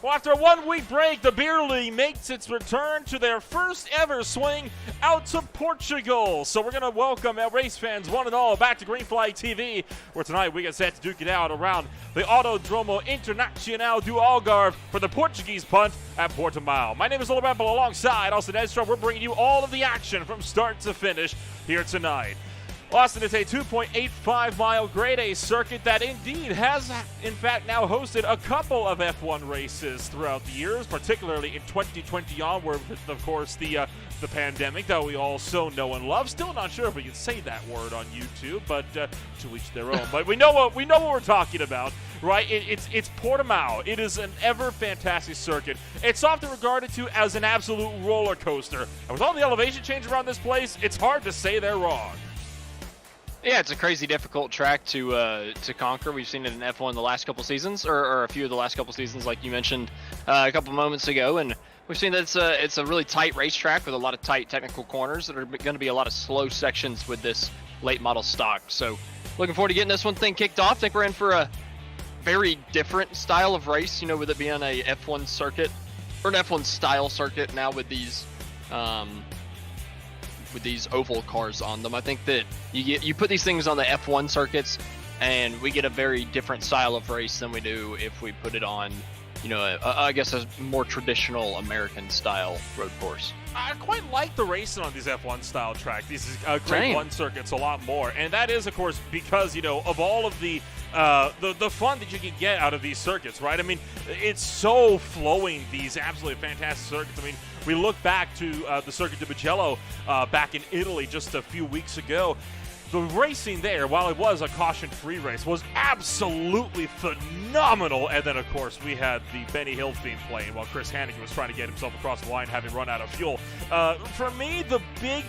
Well, after a 1-week break, the Beer League makes its return to their first ever swing out to Portugal. So we're going to welcome our race fans, one and all, back to Green Flag TV, where tonight we get set to duke it out around the Autódromo Internacional do Algarve for the Portuguese punt at Portimao. My name is Little Rebel, alongside Austin Edstrom. We're bringing you all of the action from start to finish here tonight. Austin is a 2.85-mile Grade A circuit that indeed has, in fact, now hosted a couple of F1 races throughout the years, particularly in 2020 onward, with, of course, the pandemic that we all so know and love. Still not sure if we can say that word on YouTube, but to each their own. But we know what we're talking about, right? It's Portimao. It is an ever fantastic circuit. It's often regarded to as an absolute roller coaster, and with all the elevation change around this place, it's hard to say they're wrong. Yeah, it's a crazy difficult track to conquer. We've seen it in F1 the last couple seasons, or a few of the last couple seasons, like you mentioned a couple moments ago. And we've seen that it's a really tight racetrack with a lot of tight technical corners that are going to be a lot of slow sections with this late model stock. So looking forward to getting this one thing kicked off. I think we're in for a very different style of race, you know, with it being a F1 circuit, or an F1 style circuit now with these oval cars on them. I think that you put these things on the F1 circuits and we get a very different style of race than we do if we put it on, you know, I guess a more traditional American style road course. I quite like the racing on these F1 style tracks, these Grade 1 circuits a lot more. And that is, of course, because, you know, of all of the fun that you can get out of these circuits, right? I mean, it's so flowing, these absolutely fantastic circuits. I mean, we look back to the Circuit de Mugello back in Italy just a few weeks ago. The racing there, while it was a caution-free race, was absolutely phenomenal. And then, of course, we had the Benny Hill theme playing while Chris Hannigan was trying to get himself across the line, having run out of fuel. For me, the big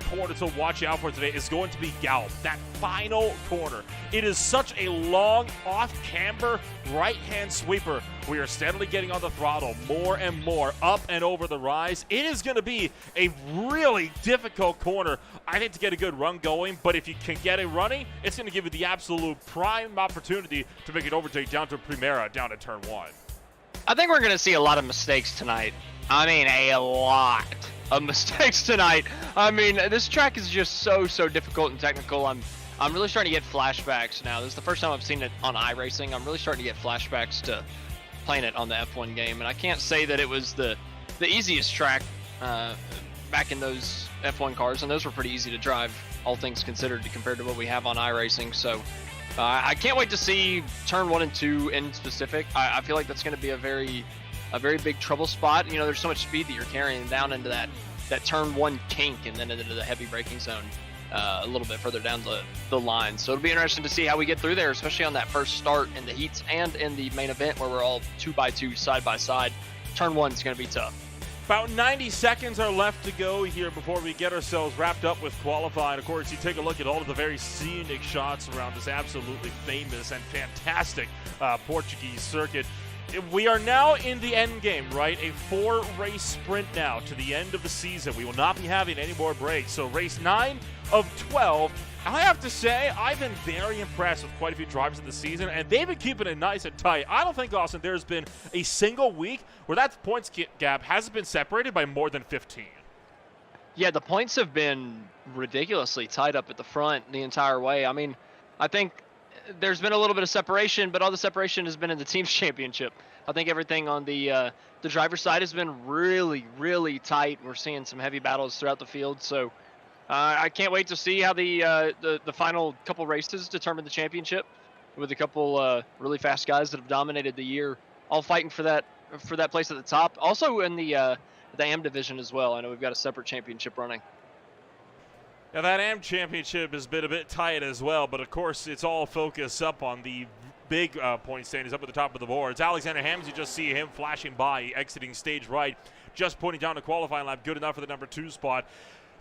corner to watch out for today is going to be Galp, that final corner. It is such a long, off-camber, right-hand sweeper. We are steadily getting on the throttle more and more, up and over the rise. It is going to be a really difficult corner, I think, to get a good run going. But if you can get it running, it's going to give you the absolute prime opportunity to make an overtake down to Primera, down to turn 1. I think we're going to see a lot of mistakes tonight. I mean, a lot of mistakes tonight. I mean, this track is just so difficult and technical. I'm really starting to get flashbacks now. This is the first time I've seen it on iRacing. I'm really starting to get flashbacks to playing it on the F1 game, and I can't say that it was the easiest track back in those F1 cars, and those were pretty easy to drive, all things considered, compared to what we have on iRacing. So I can't wait to see turn 1 and 2 in specific. I feel like that's going to be a very big trouble spot. You know, there's so much speed that you're carrying down into that turn 1 kink and then into the heavy braking zone a little bit further down the line. So it'll be interesting to see how we get through there, especially on that first start in the heats and in the main event where we're all 2x2 side by side. Turn 1 is going to be tough. About 90 seconds are left to go here before we get ourselves wrapped up with qualifying. Of course, you take a look at all of the very scenic shots around this absolutely famous and fantastic Portuguese circuit. We are now in the end game, right? A 4-race sprint now to the end of the season. We will not be having any more breaks. So race 9 of 12. I have to say, I've been very impressed with quite a few drivers in the season, and they've been keeping it nice and tight. I don't think, Austin, there's been a single week where that points gap hasn't been separated by more than 15. Yeah, the points have been ridiculously tight up at the front the entire way. I mean, I think there's been a little bit of separation, but all the separation has been in the team's championship. I think everything on the driver's side has been really tight. We're seeing some heavy battles throughout the field, so I can't wait to see how the final couple races determine the championship, with a couple really fast guys that have dominated the year, all fighting for that place at the top. Also in the AM division as well. I know we've got a separate championship running. Now, that AM championship has been a bit tight as well, but of course it's all focused up on the big point standings up at the top of the boards. Alexander Hams, you just see him flashing by, exiting stage right, just pointing down the qualifying lap, good enough for the number 2 spot.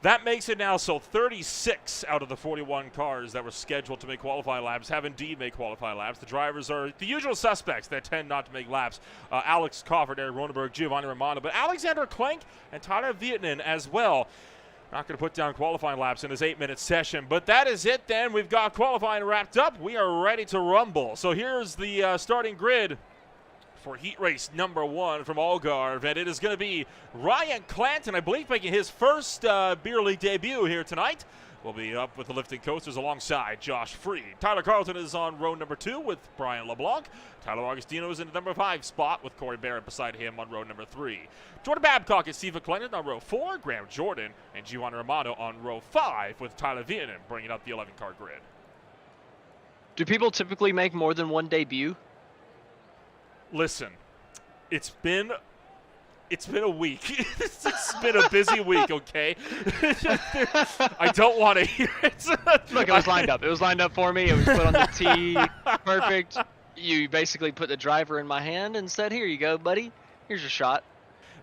That makes it now so 36 out of the 41 cars that were scheduled to make qualifying laps have indeed made qualifying laps. The drivers are the usual suspects that tend not to make laps. Alex Coffert, Eric Ronenberg, Giovanni Romano, but Alexander Klenk and Tyler Vietnan as well. Not going to put down qualifying laps in this 8-minute session, but that is it then. We've got qualifying wrapped up. We are ready to rumble. So here's the starting grid for heat race number 1 from Algarve, and it is going to be Ryan Clanton, I believe, making his first Beer League debut here tonight. Will be up with the lifting coasters alongside Josh Freed. Tyler Carlton is on row number 2 with Brian LeBlanc. Tyler Augustino is in the number 5 spot with Corey Barrett beside him on row number 3. Jordan Babcock and Steve McClendon on row 4. Graham Jordan and Giovanni Romano on row 5 with Tyler Viennan bringing up the 11-car grid. Do people typically make more than one debut? Listen, it's been a week. It's been a busy week, okay? I don't want to hear it. Look, it was lined up. It was lined up for me. It was put on the tee. Perfect. You basically put the driver in my hand and said, here you go, buddy. Here's your shot.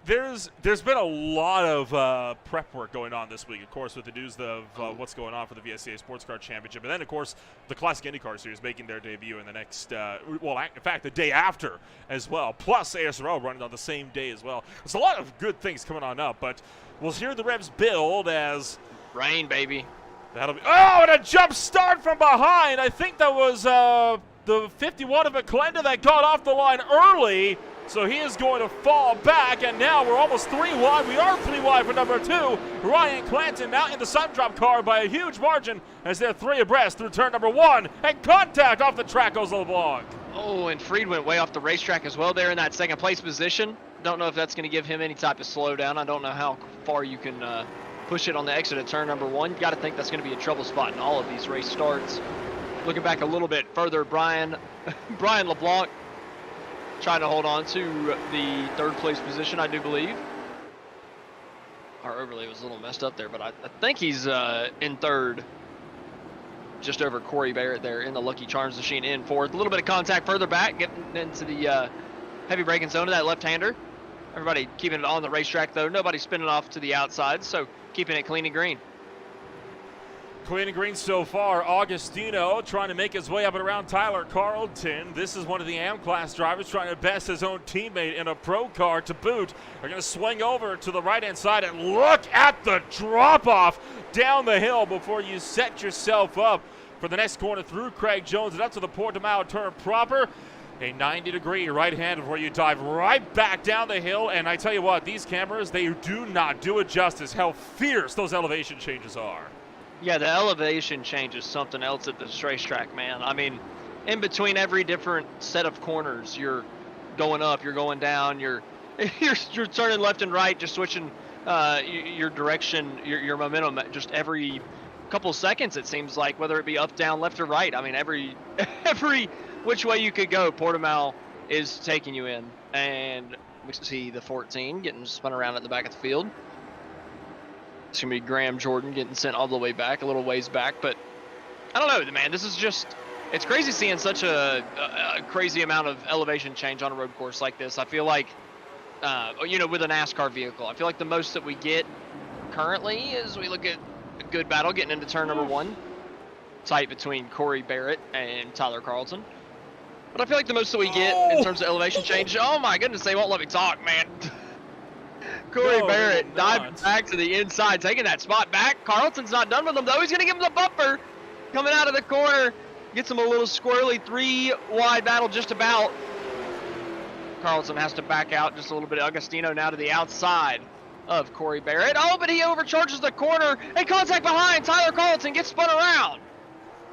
There's been a lot of prep work going on this week, of course, with the news of what's going on for the VSCA Sports Car Championship. And then, of course, the Classic IndyCar Series making their debut in the next, in fact, the day after as well. Plus, ASRL running on the same day as well. There's a lot of good things coming on up, but we'll hear the revs build as... Rain, baby. That'll be... Oh, and a jump start from behind. I think that was the 51 of McClendon that got off the line early. So he is going to fall back, and now we're almost 3 wide. We are 3 wide for number 2. Ryan Clanton now in the Sundrop car by a huge margin as they're 3 abreast through turn number 1. And contact off the track goes LeBlanc. Oh, and Freed went way off the racetrack as well there in that second place position. Don't know if that's going to give him any type of slowdown. I don't know how far you can push it on the exit of turn number 1. You got to think that's going to be a trouble spot in all of these race starts. Looking back a little bit further, Brian LeBlanc trying to hold on to the 3rd place position, I do believe. Our overlay was a little messed up there, but I think he's in 3rd, just over Corey Barrett there in the Lucky Charms machine in 4th. A little bit of contact further back, getting into the heavy braking zone of that left-hander. Everybody keeping it on the racetrack, though. Nobody spinning off to the outside, so keeping it clean and green. Clean and green so far. Augustino trying to make his way up and around Tyler Carlton. This is one of the AM-class drivers trying to best his own teammate in a pro car to boot. They're going to swing over to the right-hand side, and look at the drop-off down the hill before you set yourself up for the next corner through Craig Jones and up to the Portimao turn proper. A 90-degree right-handed where you dive right back down the hill. And I tell you what, these cameras, they do not do it justice how fierce those elevation changes are. Yeah, the elevation change is something else at this racetrack, man. I mean, in between every different set of corners, you're going up, you're going down, you're turning left and right, just switching your direction, your momentum just every couple seconds, it seems like, whether it be up, down, left, or right. I mean, every which way you could go, Portimao is taking you in. And we see the 14 getting spun around at the back of the field. It's going to be Graham Jordan getting sent all the way back, a little ways back. But I don't know, man. This is just, it's crazy seeing such a crazy amount of elevation change on a road course like this. I feel like, with a NASCAR vehicle, I feel like the most that we get currently is we look at a good battle getting into turn number 1. Tight between Corey Barrett and Tyler Carlton. But I feel like the most that we get in terms of elevation change, oh my goodness, they won't let me talk, man. Corey Barrett diving back to the inside, taking that spot back. Carlton's not done with him, though. He's going to give him the bumper. Coming out of the corner. Gets him a little squirrely 3-wide battle just about. Carlton has to back out just a little bit. Augustino now to the outside of Corey Barrett. Oh, but he overcharges the corner. And contact behind. Tyler Carlton gets spun around.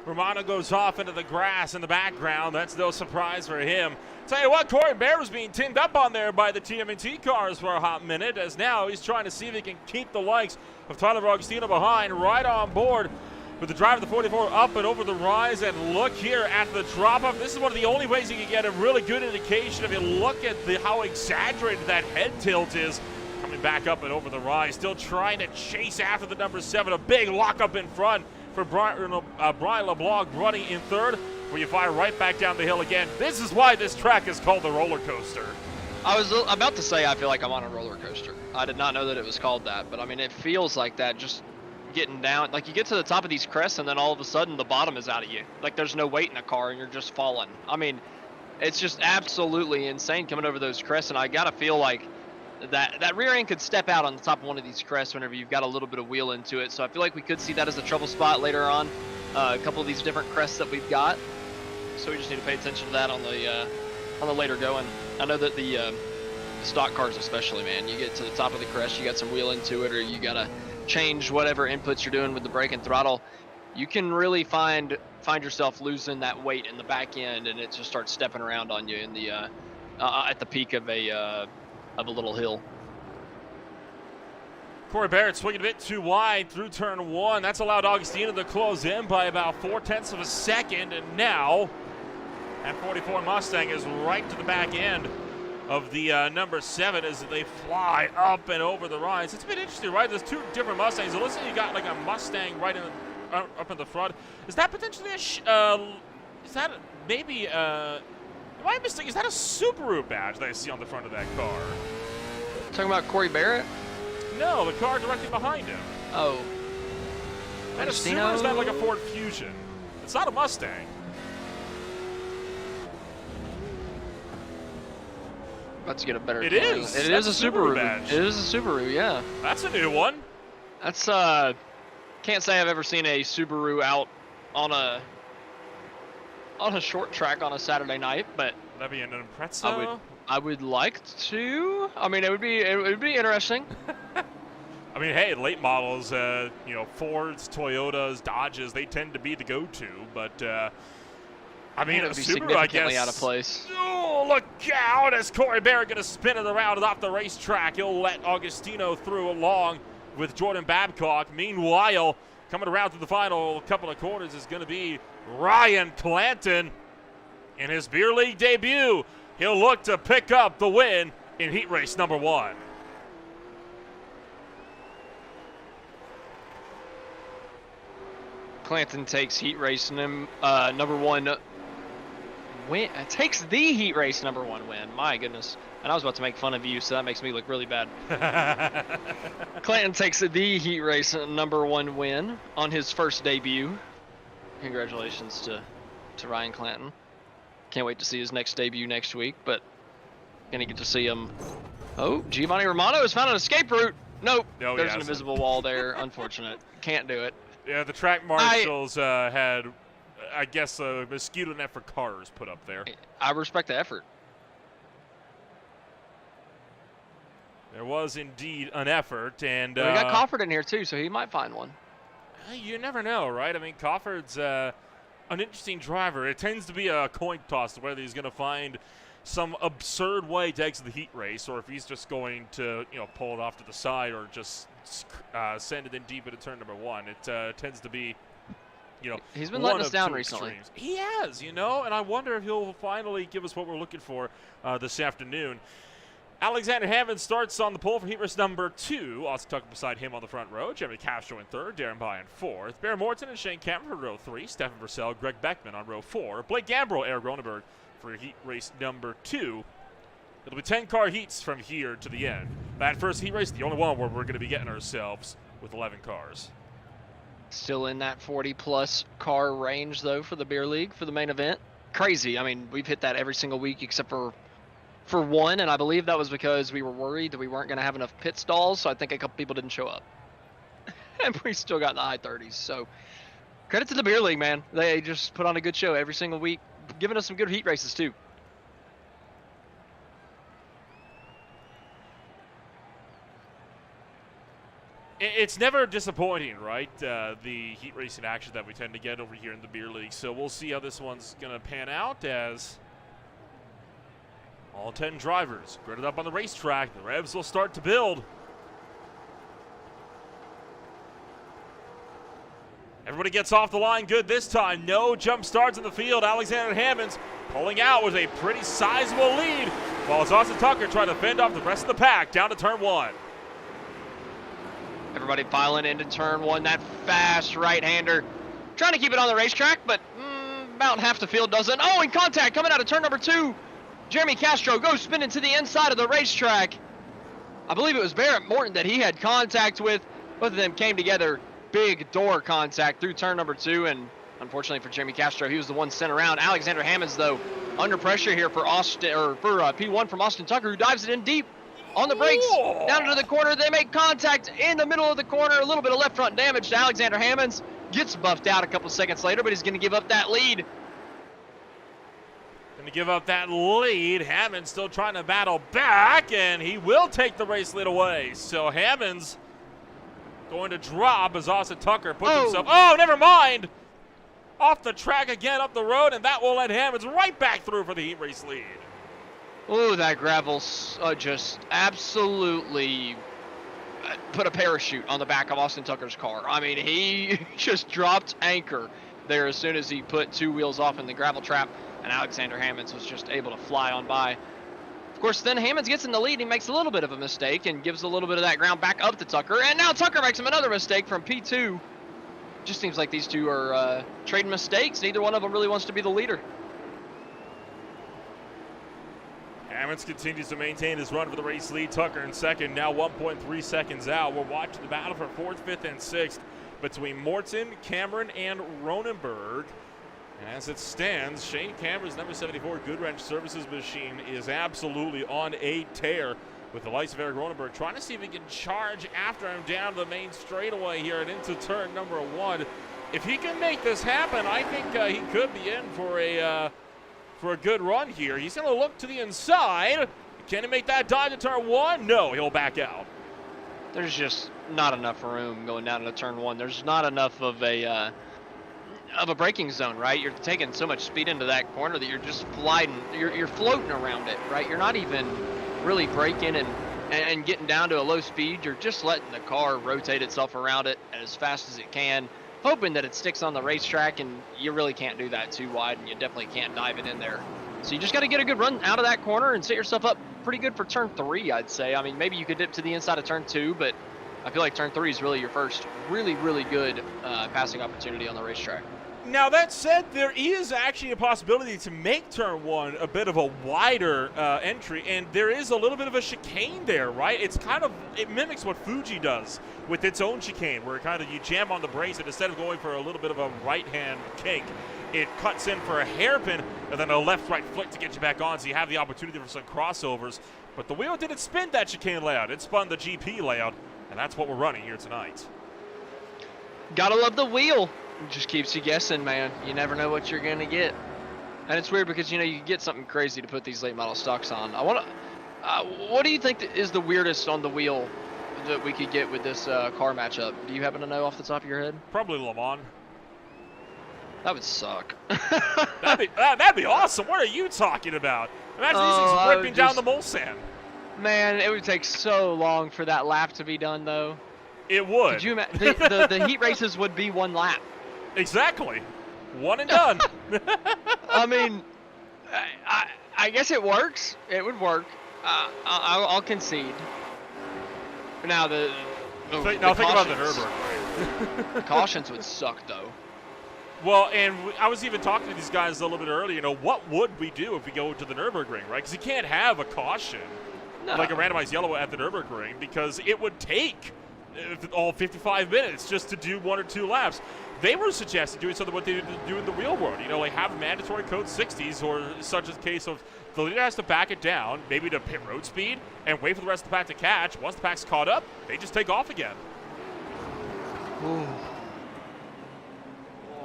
Romano goes off into the grass in the background. That's no surprise for him. Tell you what, Corey Barrett was being tinned up on there by the TMNT cars for a hot minute, as now he's trying to see if he can keep the likes of Tyler Augustino behind, right on board with the drive of the 44 up and over the rise. And look here at the drop-off. This is one of the only ways you can get a really good indication if you look at how exaggerated that head tilt is. Coming back up and over the rise, still trying to chase after the number 7. A big lockup in front for Brian LeBlanc running in 3rd, where you fire right back down the hill again. This is why this track is called the roller coaster. I was about to say I feel like I'm on a roller coaster. I did not know that it was called that, but I mean, it feels like that, just getting down. Like, you get to the top of these crests, and then all of a sudden the bottom is out of you. Like, there's no weight in a car, and you're just falling. I mean, it's just absolutely insane coming over those crests, and I got to feel like that rear end could step out on the top of one of these crests whenever you've got a little bit of wheel into it. So I feel like we could see that as a trouble spot later on. A couple of these different crests that we've got. So we just need to pay attention to that on on the later going. I know that the stock cars especially, man, you get to the top of the crest, you got some wheel into it, or you gotta change whatever inputs you're doing with the brake and throttle. You can really find yourself losing that weight in the back end, and it just starts stepping around on you in the at the peak of a little hill. Corey Barrett swinging a bit too wide through turn 1. That's allowed Augustino to close in by about 0.4 of a second, and now that 44 Mustang is right to the back end of the number 7 as they fly up and over the rise. It's been interesting, right? There's 2 different Mustangs. It looks like you got like a Mustang right in up in the front. Is that potentially a is that maybe am I mistaken? Is that a Subaru badge that I see on the front of that car? Talking about Corey Barrett? No, the car directly behind him. Oh. And a Subaru, is that like a Ford Fusion? It's not a Mustang. About to get a better. It is. It is a Subaru badge. It is a Subaru, yeah. That's a new one. That's can't say I've ever seen a Subaru out on a short track on a Saturday night, but that'd be an Impreza. I would like to. I mean, it would be interesting. I mean, hey, late models, you know, Fords, Toyotas, Dodges, they tend to be the go-to, but I mean, it would be Subaru, significantly I guess, out of place. Oh, look out as Corey Barrett going to spin it around off the racetrack. He'll let Augustino through along with Jordan Babcock. Meanwhile, coming around to the final couple of corners is going to be Ryan Clanton in his beer league debut. He'll look to pick up the win in heat race number 1. Clanton takes heat race number 1 win. Takes the heat race number 1 win. My goodness. And I was about to make fun of you, so that makes me look really bad. Clanton takes the heat race number 1 win on his first debut. Congratulations to Ryan Clanton. Can't wait to see his next debut next week, but gonna get to see him. Oh, Giovanni Romano has found an escape route. Nope, no, there's an invisible wall there. Unfortunate. Can't do it. Yeah, the track marshals had, I guess, a mosquito net for cars put up there. I respect the effort. There was indeed an effort, and we got Crawford in here too, so he might find one. You never know, right? I mean, Crawford's an interesting driver. It tends to be a coin toss whether he's going to find some absurd way to exit the heat race, or if he's just going to, you know, pull it off to the side, or just send it in deep into turn number 1. It tends to be, you know, he's been letting us down recently. Extremes. He has, you know, and I wonder if he'll finally give us what we're looking for this afternoon. Alexander Hammond starts on the pole for heat race number 2. Austin Tucker beside him on the front row. Jeremy Castro in 3rd. Darren By in 4th. Bear Morton and Shane Cameron for row 3. Stefan Purcell, Greg Beckman on row 4. Blake Gambrill, Eric Ronenberg for heat race number 2. It'll be 10-car heats from here to the end. That first heat race, the only one where we're going to be getting ourselves with 11 cars. Still in that 40-plus car range, though, for the beer league for the main event. Crazy. I mean, we've hit that every single week except for one, and I believe that was because we were worried that we weren't going to have enough pit stalls, so I think a couple people didn't show up. And we still got in the high 30s. So credit to the beer league, man. They just put on a good show every single week, giving us some good heat races, too. It's never disappointing, right? The heat racing action that we tend to get over here in the beer league. So we'll see how this one's going to pan out as all 10 drivers gridded up on the racetrack. The revs will start to build. Everybody gets off the line good this time. No jump starts in the field. Alexander Hammonds pulling out with a pretty sizable lead, while it's Austin Tucker trying to fend off the rest of the pack down to turn 1. Everybody filing into turn 1. That fast right-hander trying to keep it on the racetrack, but about half the field doesn't. Oh, in contact coming out of turn number 2. Jeremy Castro goes spinning to the inside of the racetrack. I believe it was Barrett Morton that he had contact with. Both of them came together. Big door contact through turn number 2, and unfortunately for Jeremy Castro, he was the one sent around. Alexander Hammonds, though, under pressure here for P1 from Austin Tucker, who dives it in deep on the brakes. Whoa. Down into the corner. They make contact in the middle of the corner. A little bit of left front damage to Alexander Hammonds. Gets buffed out a couple seconds later, but he's going to give up that lead. Going to give up that lead. Hammond still trying to battle back, and he will take the race lead away. So Hammond's going to drop as Austin Tucker puts himself. Oh, never mind. Off the track again, up the road, and that will let Hammonds right back through for the heat race lead. Oh, that gravel just absolutely put a parachute on the back of Austin Tucker's car. I mean, he just dropped anchor there as soon as he put 2 wheels off in the gravel trap, and Alexander Hammonds was just able to fly on by. Of course, then Hammonds gets in the lead. He makes a little bit of a mistake and gives a little bit of that ground back up to Tucker, and now Tucker makes him another mistake from P2. Just seems like these two are trading mistakes. Neither one of them really wants to be the leader. Hammonds continues to maintain his run for the race lead. Tucker in second, now 1.3 seconds out. We're watching the battle for 4th, 5th, and 6th between Morton, Cameron, and Ronenberg. And as it stands, Shane Cameron's number 74 Goodwrench Services machine is absolutely on a tear, with the likes of Eric Ronenberg trying to see if he can charge after him down the main straightaway here and into turn number 1. If he can make this happen, I think he could be in for a good run here. He's going to look to the inside. Can he make that dive to turn 1? No, he'll back out. There's just not enough room going down to turn 1. There's not enough of a braking zone, right? You're taking so much speed into that corner that you're just gliding. You're floating around it, right? You're not even really braking and getting down to a low speed. You're just letting the car rotate itself around it as fast as it can, hoping that it sticks on the racetrack, and you really can't do that too wide, and you definitely can't dive it in there. So you just got to get a good run out of that corner and set yourself up pretty good for turn 3, I'd say. I mean, maybe you could dip to the inside of turn 2, but I feel like turn 3 is really your first really, really good passing opportunity on the racetrack. Now, that said, there is actually a possibility to make turn 1 a bit of a wider entry, and there is a little bit of a chicane there, right? It mimics what Fuji does with its own chicane, where you jam on the brakes, and instead of going for a little bit of a right-hand kink, it cuts in for a hairpin and then a left-right flick to get you back on, so you have the opportunity for some crossovers. But the wheel didn't spin that chicane layout. It spun the GP layout, and that's what we're running here tonight. Gotta love the wheel. It just keeps you guessing, man. You never know what you're going to get. And it's weird because, you can get something crazy to put these late model stocks on. What do you think is the weirdest on the wheel that we could get with this car matchup? Do you happen to know off the top of your head? Probably Le Mans. That would suck. That'd be awesome. What are you talking about? Imagine these things ripping down the Mulsanne. Man, it would take so long for that lap to be done, though. It would. Could you imagine? The heat races would be 1 lap. Exactly. 1 and done. I mean, I guess it works. It would work. I'll concede. Now think about the Nürburgring. The cautions would suck, though. Well, and I was even talking to these guys a little bit earlier. What would we do if we go to the Nürburgring, right? Because you can't have a caution like a randomized yellow at the Nürburgring, because it would take all 55 minutes just to do 1 or 2 laps. They were suggesting doing something what they do in the real world. Have mandatory code 60s, or such as case of the leader has to back it down, maybe to pit road speed, and wait for the rest of the pack to catch. Once the pack's caught up, they just take off again. Ooh.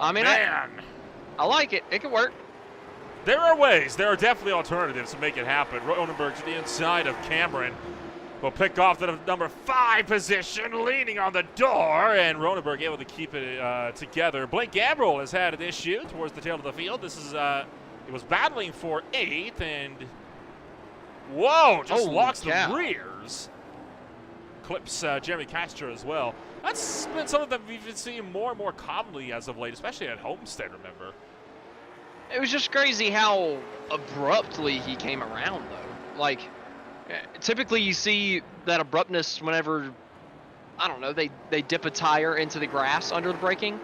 I mean, man. I like it. It could work. There are ways. There are definitely alternatives to make it happen. Ronenberg to the inside of Cameron will pick off the number 5 position, leaning on the door, and Ronenberg able to keep it together. Blake Gambrill has had an issue towards the tail of the field. This is he was battling for 8th, and whoa, just locks the rears. Clips Jeremy Castro as well. That's been something that we've been seeing more and more commonly as of late, especially at Homestead, remember. It was just crazy how abruptly he came around, though. Like, typically you see that abruptness whenever, I don't know, they dip a tire into the grass under the braking.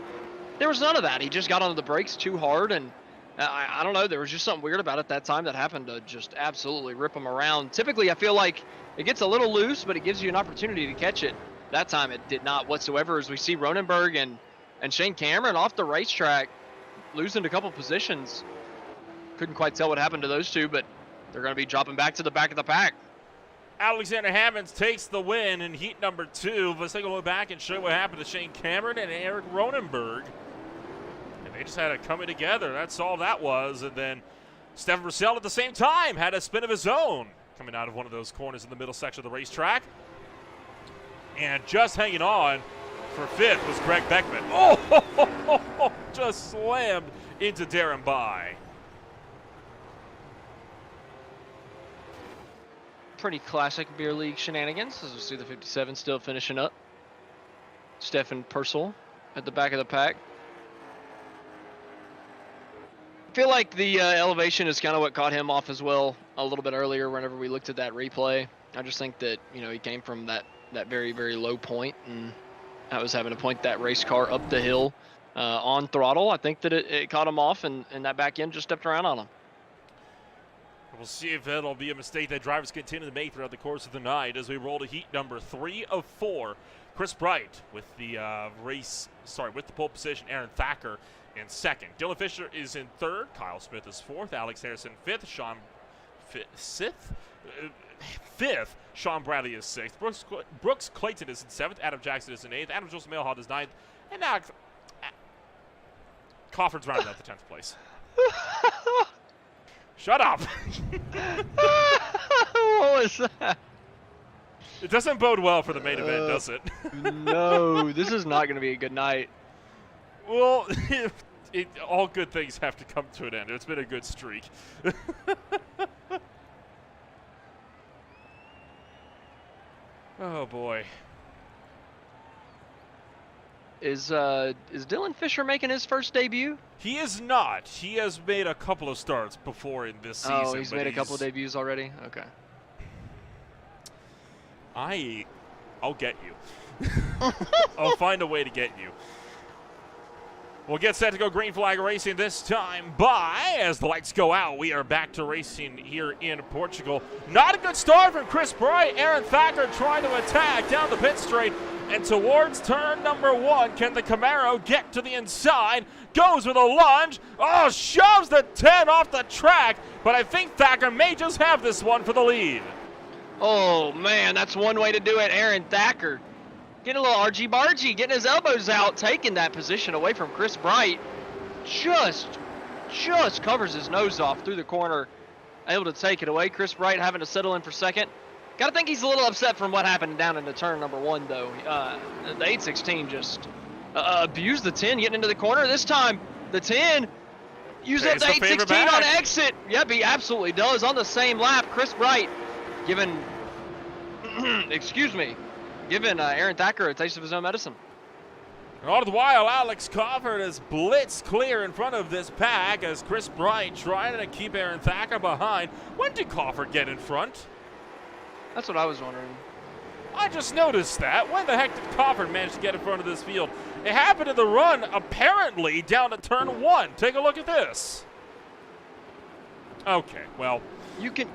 There was none of that. He just got onto the brakes too hard, and I don't know, there was just something weird about it that time that happened to just absolutely rip him around. Typically, I feel like it gets a little loose, but it gives you an opportunity to catch it. That time it did not whatsoever, as we see Ronenberg and Shane Cameron off the racetrack losing a couple positions. Couldn't quite tell what happened to those two, but they're going to be dropping back to the back of the pack. Alexander Hammonds takes the win in heat number 2. Let's take a look back and show what happened to Shane Cameron and Eric Ronenberg. And they just had it coming together. That's all that was. And then Stefan Broussel at the same time had a spin of his own coming out of one of those corners in the middle section of the racetrack. And just hanging on for fifth was Greg Beckman. Oh, just slammed into Darren Bai. Pretty classic beer league shenanigans, as we see the 57 still finishing up. Stefan Purcell at the back of the pack. I feel like the elevation is kind of what caught him off as well a little bit earlier whenever we looked at that replay. I just think that, you know, he came from that very, very low point, and I was having to point that race car up the hill on throttle. I think that it caught him off, and that back end just stepped around on him. We'll see if it'll be a mistake that drivers continue to make throughout the course of the night as we roll to heat number 3 of 4. Chris Bright with the with the pole position. Aaron Thacker in second. Dylan Fisher is in third. Kyle Smith is fourth. Alex Harrison fifth. Fifth. Sean Bradley is sixth. Brooks Clayton is in seventh. Adam Jackson is in eighth. Adam Joseph Mailhot is ninth. And now Crawford's rounded out the 10th place. Shut up. What was that? It doesn't bode well for the main event, does it? No, this is not going to be a good night. Well, all good things have to come to an end. It's been a good streak. Oh, boy. Is Dylan Fisher making his first debut? He is not. He has made a couple of starts before in this season. Oh, he's made a couple of debuts already? Okay. I'll get you. I'll find a way to get you. We'll get set to go green flag racing this time by, as the lights go out, we are back to racing here in Portugal. Not a good start from Chris Bright. Aaron Thacker trying to attack down the pit straight and towards turn number 1. Can the Camaro get to the inside? Goes with a lunge. Oh, shoves the 10 off the track, but I think Thacker may just have this one for the lead. Oh, man, that's one way to do it. Aaron Thacker getting a little argy-bargy, getting his elbows out, taking that position away from Chris Bright. Just covers his nose off through the corner, able to take it away. Chris Bright having to settle in for second. Got to think he's a little upset from what happened down into turn number 1, though. The 816 just abused the 10 getting into the corner. This time, the 10 used up the 816 on exit. Yep, he absolutely does. On the same lap, Chris Bright giving, giving Aaron Thacker a taste of his own medicine. All the while, Alex Crawford is blitzed clear in front of this pack as Chris Bright trying to keep Aaron Thacker behind. When did Crawford get in front? That's what I was wondering. I just noticed that. When the heck did Crawford manage to get in front of this field? It happened in the run, apparently, down to turn 1. Take a look at this. Okay, well. You can...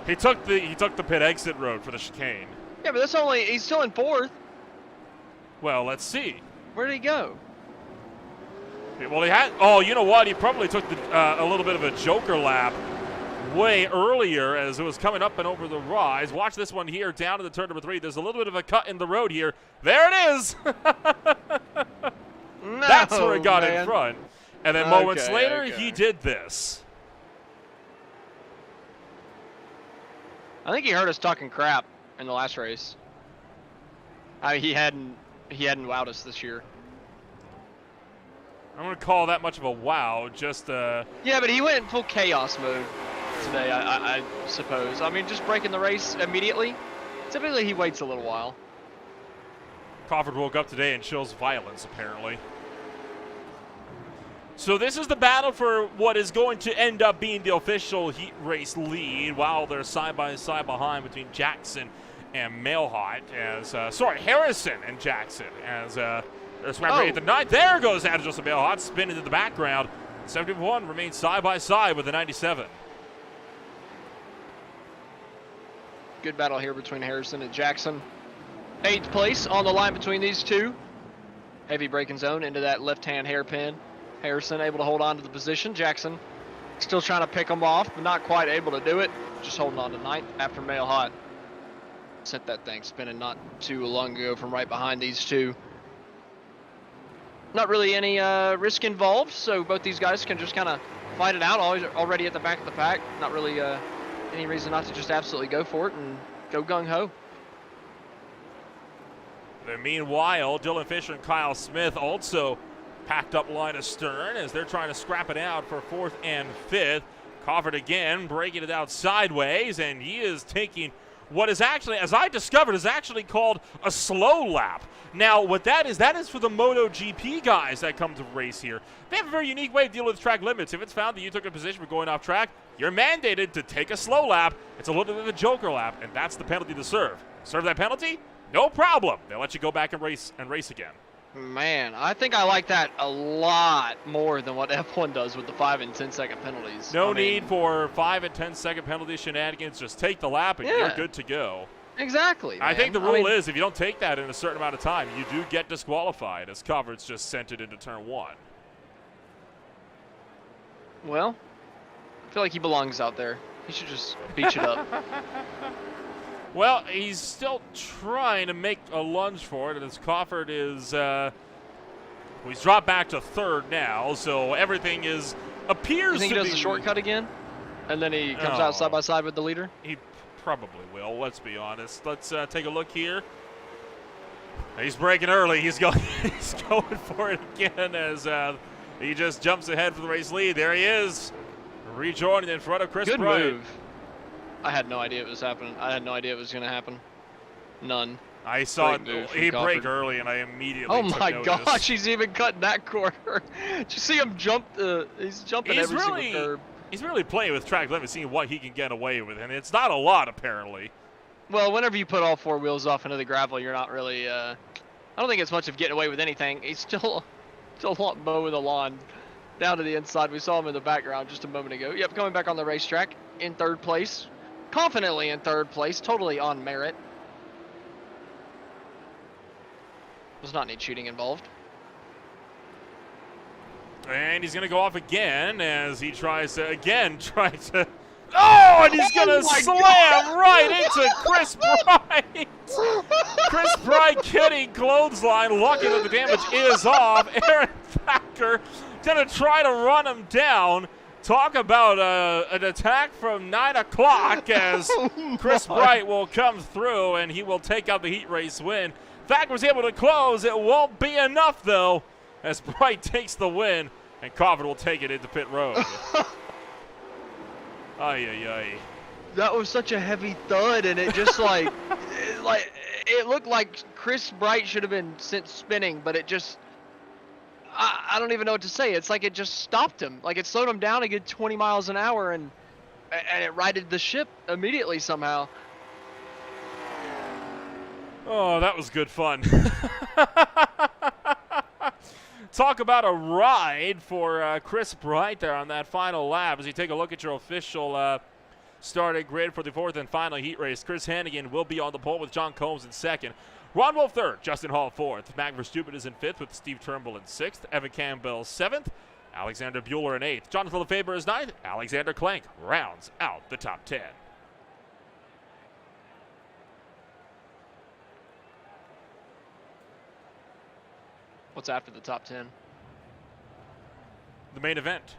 He took the pit exit road for the chicane. Yeah, but that's only... He's still in 4th. Well, let's see. Where did he go? Well, he had... Oh, you know what? He probably took a little bit of a joker lap way earlier as it was coming up and over the rise. Watch this one here down to the turn number 3. There's a little bit of a cut in the road here. There it is. No, that's where he got in front. And then moments later, he did this. I think he heard us talking crap in the last race. He hadn't wowed us this year. I'm going to call that much of a wow. Just Yeah, but he went in full chaos mode today, I suppose. I mean, just breaking the race immediately. Typically, he waits a little while. Crawford woke up today and shows violence, apparently. So this is the battle for what is going to end up being the official heat race lead, while they're side-by-side behind between Jackson and Mailhot. Harrison and Jackson as there's at the 9th. There goes Adam Joseph Mailhot, spin into the background. 71 remains side-by-side with the 97. Good battle here between Harrison and Jackson. 8th place on the line between these two. Heavy braking zone into that left-hand hairpin. Harrison able to hold on to the position. Jackson still trying to pick him off, but not quite able to do it. Just holding on to 9th after Mailhot sent that thing spinning not too long ago from right behind these two. Not really any risk involved, so both these guys can just kind of fight it out already at the back of the pack. Not really any reason not to just absolutely go for it and go gung-ho. And meanwhile, Dylan Fisher and Kyle Smith also packed up line astern as they're trying to scrap it out for 4th and 5th. Crawford again breaking it out sideways, and he is taking what is actually, as I discovered, is actually called a slow lap. Now, what that is for the MotoGP guys that come to race here. They have a very unique way of dealing with track limits. If it's found that you took a position for going off track, you're mandated to take a slow lap. It's a little bit of a joker lap, and that's the penalty to serve. Serve that penalty? No problem. They'll let you go back and race again. Man, I think I like that a lot more than what F1 does with the 5 and 10 second penalties. No need for 5 and 10 second penalty shenanigans. Just take the lap and you're good to go. Exactly. I think the rule is if you don't take that in a certain amount of time, you do get disqualified, as Covers just sent it into turn 1. Well, I feel like he belongs out there. He should just beach it up. Well, he's still trying to make a lunge for it, and as Crawford is, he's dropped back to 3rd now, so everything appears to be. You think he does the shortcut again, and then he comes out side by side with the leader? He probably will. Let's be honest. Let's take a look here. He's braking early. He's going for it again as he just jumps ahead for the race lead. There he is, rejoining in front of Chris Bright. Good move. I had no idea it was happening. I had no idea it was going to happen. None. I saw it. He braked early, and I immediately took notice. Gosh, he's even cutting that corner. Did you see him jump? He's jumping every single curb. He's really playing with track limits, seeing what he can get away with, and it's not a lot, apparently. Well, whenever you put all 4 wheels off into the gravel, you're not really. I don't think it's much of getting away with anything. He's still mowing the lawn down to the inside. We saw him in the background just a moment ago. Yep, coming back on the racetrack in 3rd place. Confidently in 3rd place, totally on merit. There's not any cheating involved. And he's going to go off again as he tries to. Oh, and he's going to slam right into Chris Bright. Chris Bright getting clothesline. Lucky that the damage is off. Aaron Thacker going to try to run him down. Talk about an attack from 9 o'clock as Chris Bright will come through and he will take out the heat race win. Thacker was able to close. It won't be enough, though, as Bright takes the win and Crawford will take it into pit road. Ay. That was such a heavy thud, and it just it looked like Chris Bright should have been sent spinning, but it just. I don't even know what to say. It's like it just stopped him. Like it slowed him down a good 20 miles an hour, and it righted the ship immediately somehow. Oh, that was good fun. Talk about a ride for Chris Bright there on that final lap. As you take a look at your official starting grid for the 4th and final heat race, Chris Hannigan will be on the pole with John Combs in 2nd. Ron Wolf 3rd, Justin Hall 4th, Mac Verstappen is in 5th with Steve Turnbull in 6th, Evan Campbell 7th, Alexander Bueller in 8th, Jonathan Lefebvre is 9th, Alexander Klenk rounds out the top 10. What's after the top 10? The main event.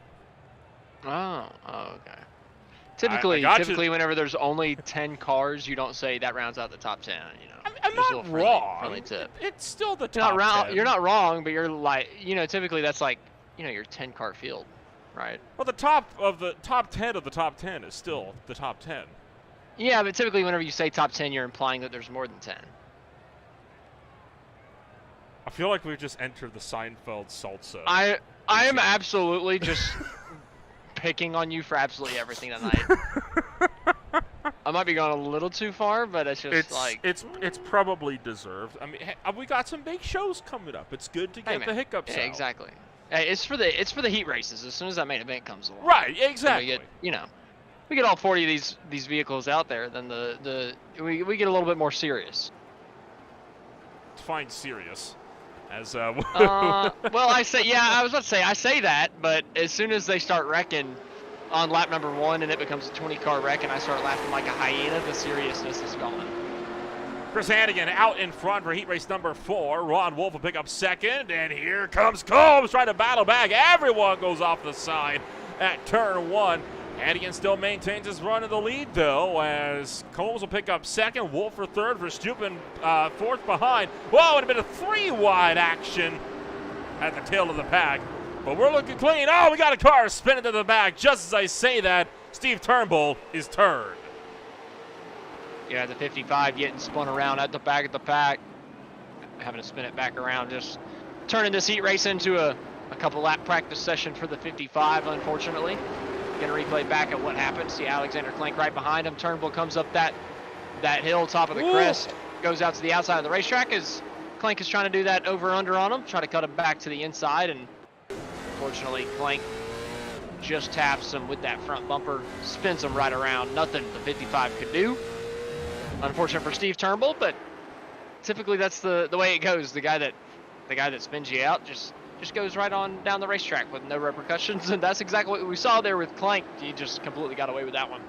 Oh, okay. Typically, whenever there's only 10 cars, you don't say that rounds out the top 10. You know, I'm not wrong. Friendly tip. It's still the top 10. You're not wrong, but you're like, typically that's like, your 10-car field, right? Well, the top 10 of the top 10 is still the top 10. Yeah, but typically whenever you say top 10, you're implying that there's more than 10. I feel like we've just entered the Seinfeld salsa. I am absolutely just picking on you for absolutely everything tonight. I might be going a little too far, but it's just it's probably deserved. I mean, we got some big shows coming up. It's good to get the hiccups out. Exactly. Hey, it's for the heat races. As soon as that main event comes along, right? Exactly. We get all 40 of these vehicles out there, then we get a little bit more serious. Define serious. As well, I was about to say I say that, but as soon as they start wrecking on lap number 1 and it becomes a 20-car wreck and I start laughing like a hyena, the seriousness is gone. Chris Hannigan out in front for heat race number 4. Ron Wolf will pick up 2nd, and here comes Combs trying to battle back. Everyone goes off the side at turn 1. Hannigan still maintains his run in the lead, though, as Combs will pick up second, Wolf for third, Verstappen fourth behind. Whoa, and a bit of 3-wide action at the tail of the pack. But we're looking clean. Oh, we got a car spinning to the back. Just as I say that, Steve Turnbull is turned. Yeah, the 55 getting spun around at the back of the pack. Having to spin it back around, just turning this heat race into a couple lap practice session for the 55, unfortunately. Gonna replay back at what happened. See Alexander Klink right behind him. Turnbull comes up that hill, top of the crest, goes out to the outside of the racetrack as Klink is trying to do that over-under on him, try to cut him back to the inside, and unfortunately Klink just taps him with that front bumper, spins him right around. Nothing the 55 could do. Unfortunate for Steve Turnbull, but typically that's the way it goes. The guy that spins you out just goes right on down the racetrack with no repercussions, and that's exactly what we saw there with Klink. He just completely got away with that one.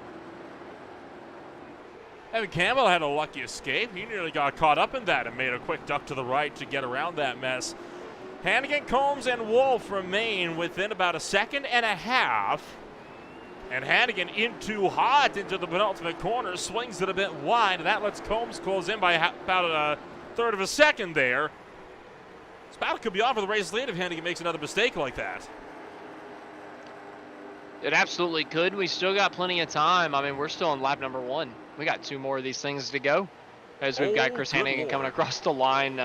Evan Campbell had a lucky escape. He nearly got caught up in that and made a quick duck to the right to get around that mess. Hannigan, Combs, and Wolf remain within about a second and a half. And Hannigan in too hot into the penultimate corner, swings it a bit wide, and that lets Combs close in by about a third of a second there. This battle could be on for the race lead if Hannigan makes another mistake like that. It absolutely could. We still got plenty of time. I mean, we're still on lap number 1. We got 2 more of these things to go. As we've got Chris Hannigan coming across the line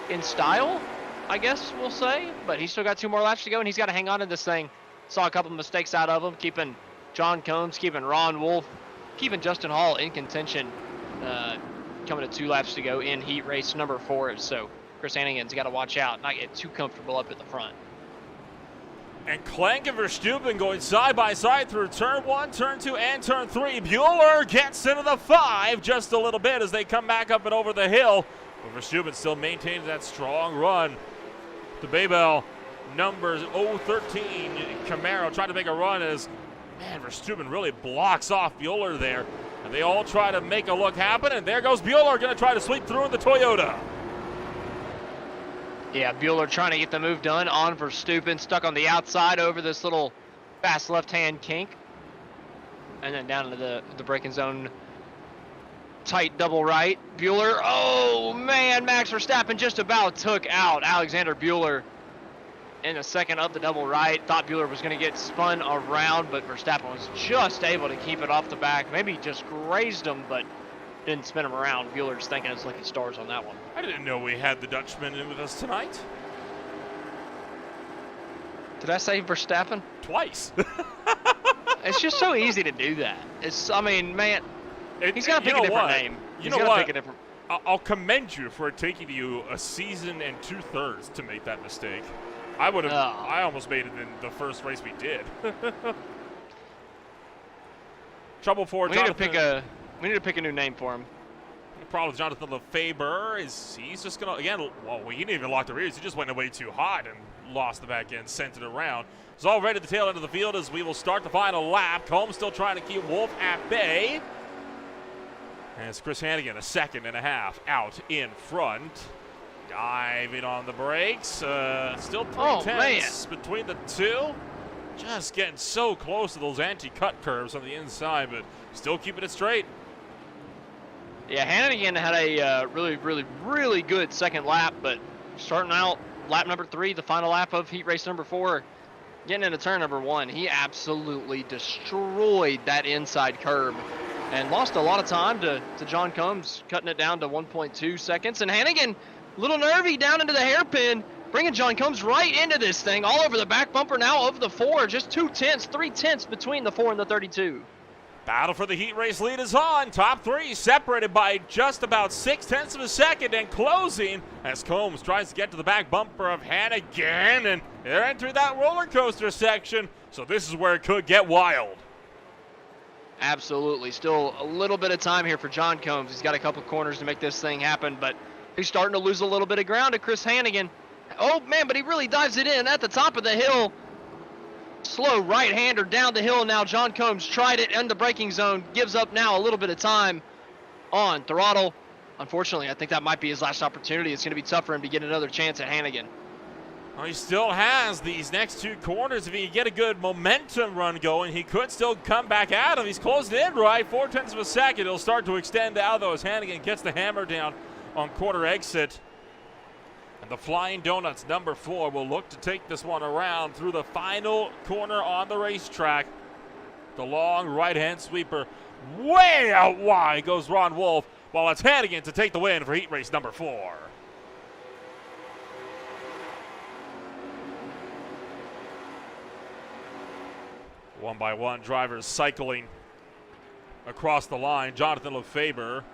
in style, I guess we'll say. But he's still got 2 more laps to go, and he's got to hang on to this thing. Saw a couple mistakes out of him, keeping John Combs, keeping Ron Wolf, keeping Justin Hall in contention. Coming to 2 laps to go in heat race number 4. So Chris Hannigan's got to watch out, not get too comfortable up at the front. And Klink and Verstappen going side by side through turn 1, turn 2, and turn 3. Bueller gets into the 5 just a little bit as they come back up and over the hill. But Verstappen still maintains that strong run. The Babel numbers 013 Camaro trying to make a run as, man, Verstappen really blocks off Bueller there. And they all try to make a look happen, and there goes Bueller going to try to sweep through in the Toyota. Yeah, Bueller trying to get the move done on Verstappen, stuck on the outside over this little fast left-hand kink. And then down into the braking zone, tight double right. Bueller, oh man, Max Verstappen just about took out Alexander Bueller in the second of the double right. Thought Bueller was going to get spun around, but Verstappen was just able to keep it off the back. Maybe just grazed him, but didn't spin him around. Bueller's thinking it's lucky stars on that one. I didn't know we had the Dutchman in with us tonight. Did I say Verstappen? Twice. It's just so easy to do that. I mean, man, he's got to pick a different name. He's got to pick a different. I'll commend you for taking you a season and 2/3 to make that mistake. I would have. I almost made it in the first race we did. Trouble for Jonathan. We need to pick a new name for him. The problem with Jonathan Lefebvre is he's just going to, again, well, he didn't even lock the rears. He just went away too hot and lost the back end, sent it around. It's already at the tail end of the field as we will start the final lap. Combs still trying to keep Wolf at bay. And it's Chris Hannigan, a second and a half out in front. Diving on the brakes. Still pretty tense between the two. Just getting so close to those anti-cut curves on the inside, but still keeping it straight. Yeah, Hannigan had a really good second lap, but starting out lap number 3, the final lap of heat race number 4, getting into turn number 1, he absolutely destroyed that inside curb and lost a lot of time to John Combs, cutting it down to 1.2 seconds. And Hannigan, a little nervy down into the hairpin, bringing John Combs right into this thing, all over the back bumper now of the 4, just 3/10 between the 4 and the 32. Battle for the heat race lead is on. Top 3 separated by just about 0.6 of a second and closing as Combs tries to get to the back bumper of Hannigan, and they're entering that roller coaster section, so this is where it could get wild. Absolutely. Still a little bit of time here for John Combs. He's got a couple corners to make this thing happen, but he's starting to lose a little bit of ground to Chris Hannigan. Oh, man, but he really dives it in at the top of the hill. Slow right-hander down the hill now. John Combs tried it in the braking zone. Gives up now a little bit of time on throttle. Unfortunately, I think that might be his last opportunity. It's going to be tough for him to get another chance at Hannigan. Well, he still has these next 2 corners. If he can get a good momentum run going, he could still come back at him. He's closed in right, 0.4 of a second. He'll start to extend out, though, as Hannigan gets the hammer down on quarter exit. And the Flying Donuts, number 4, will look to take this one around through the final corner on the racetrack. The long right-hand sweeper way out wide goes Ron Wolf, while it's Hannigan to take the win for heat race number 4. One by one, drivers cycling across the line. Jonathan Lefebvre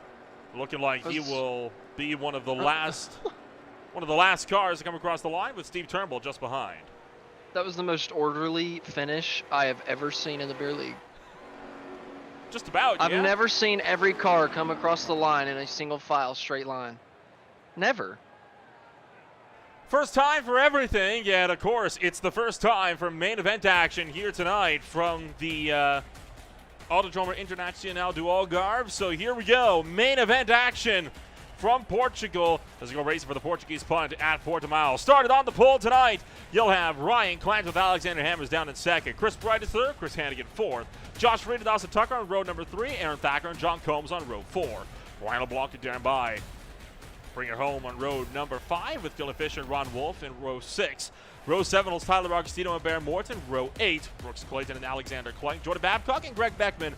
looking like he will be one of the last cars to come across the line, with Steve Turnbull just behind. That was the most orderly finish I have ever seen in the beer league. Just about, I've never seen every car come across the line in a single file straight line. Never. First time for everything, and of course, it's the first time for main event action here tonight from the Autódromo Internacional do Algarve. So here we go, main event action from Portugal as we go racing for the Portuguese punt at Portimao. Started on the pole tonight, you'll have Ryan Clant with Alexander Hammers down in second. Chris Bright is third, Chris Hannigan fourth. Josh Reed and Dawson Tucker on road number 3, Aaron Thacker and John Combs on road 4. Ryan LeBlanc and Darren By bring it home on road number 5 with Dylan Fisher and Ron Wolf in row 6. Row 7 holds Tyler Augustino and Baron Morton. Row 8, Brooks Clayton and Alexander Clank. Jordan Babcock and Greg Beckman.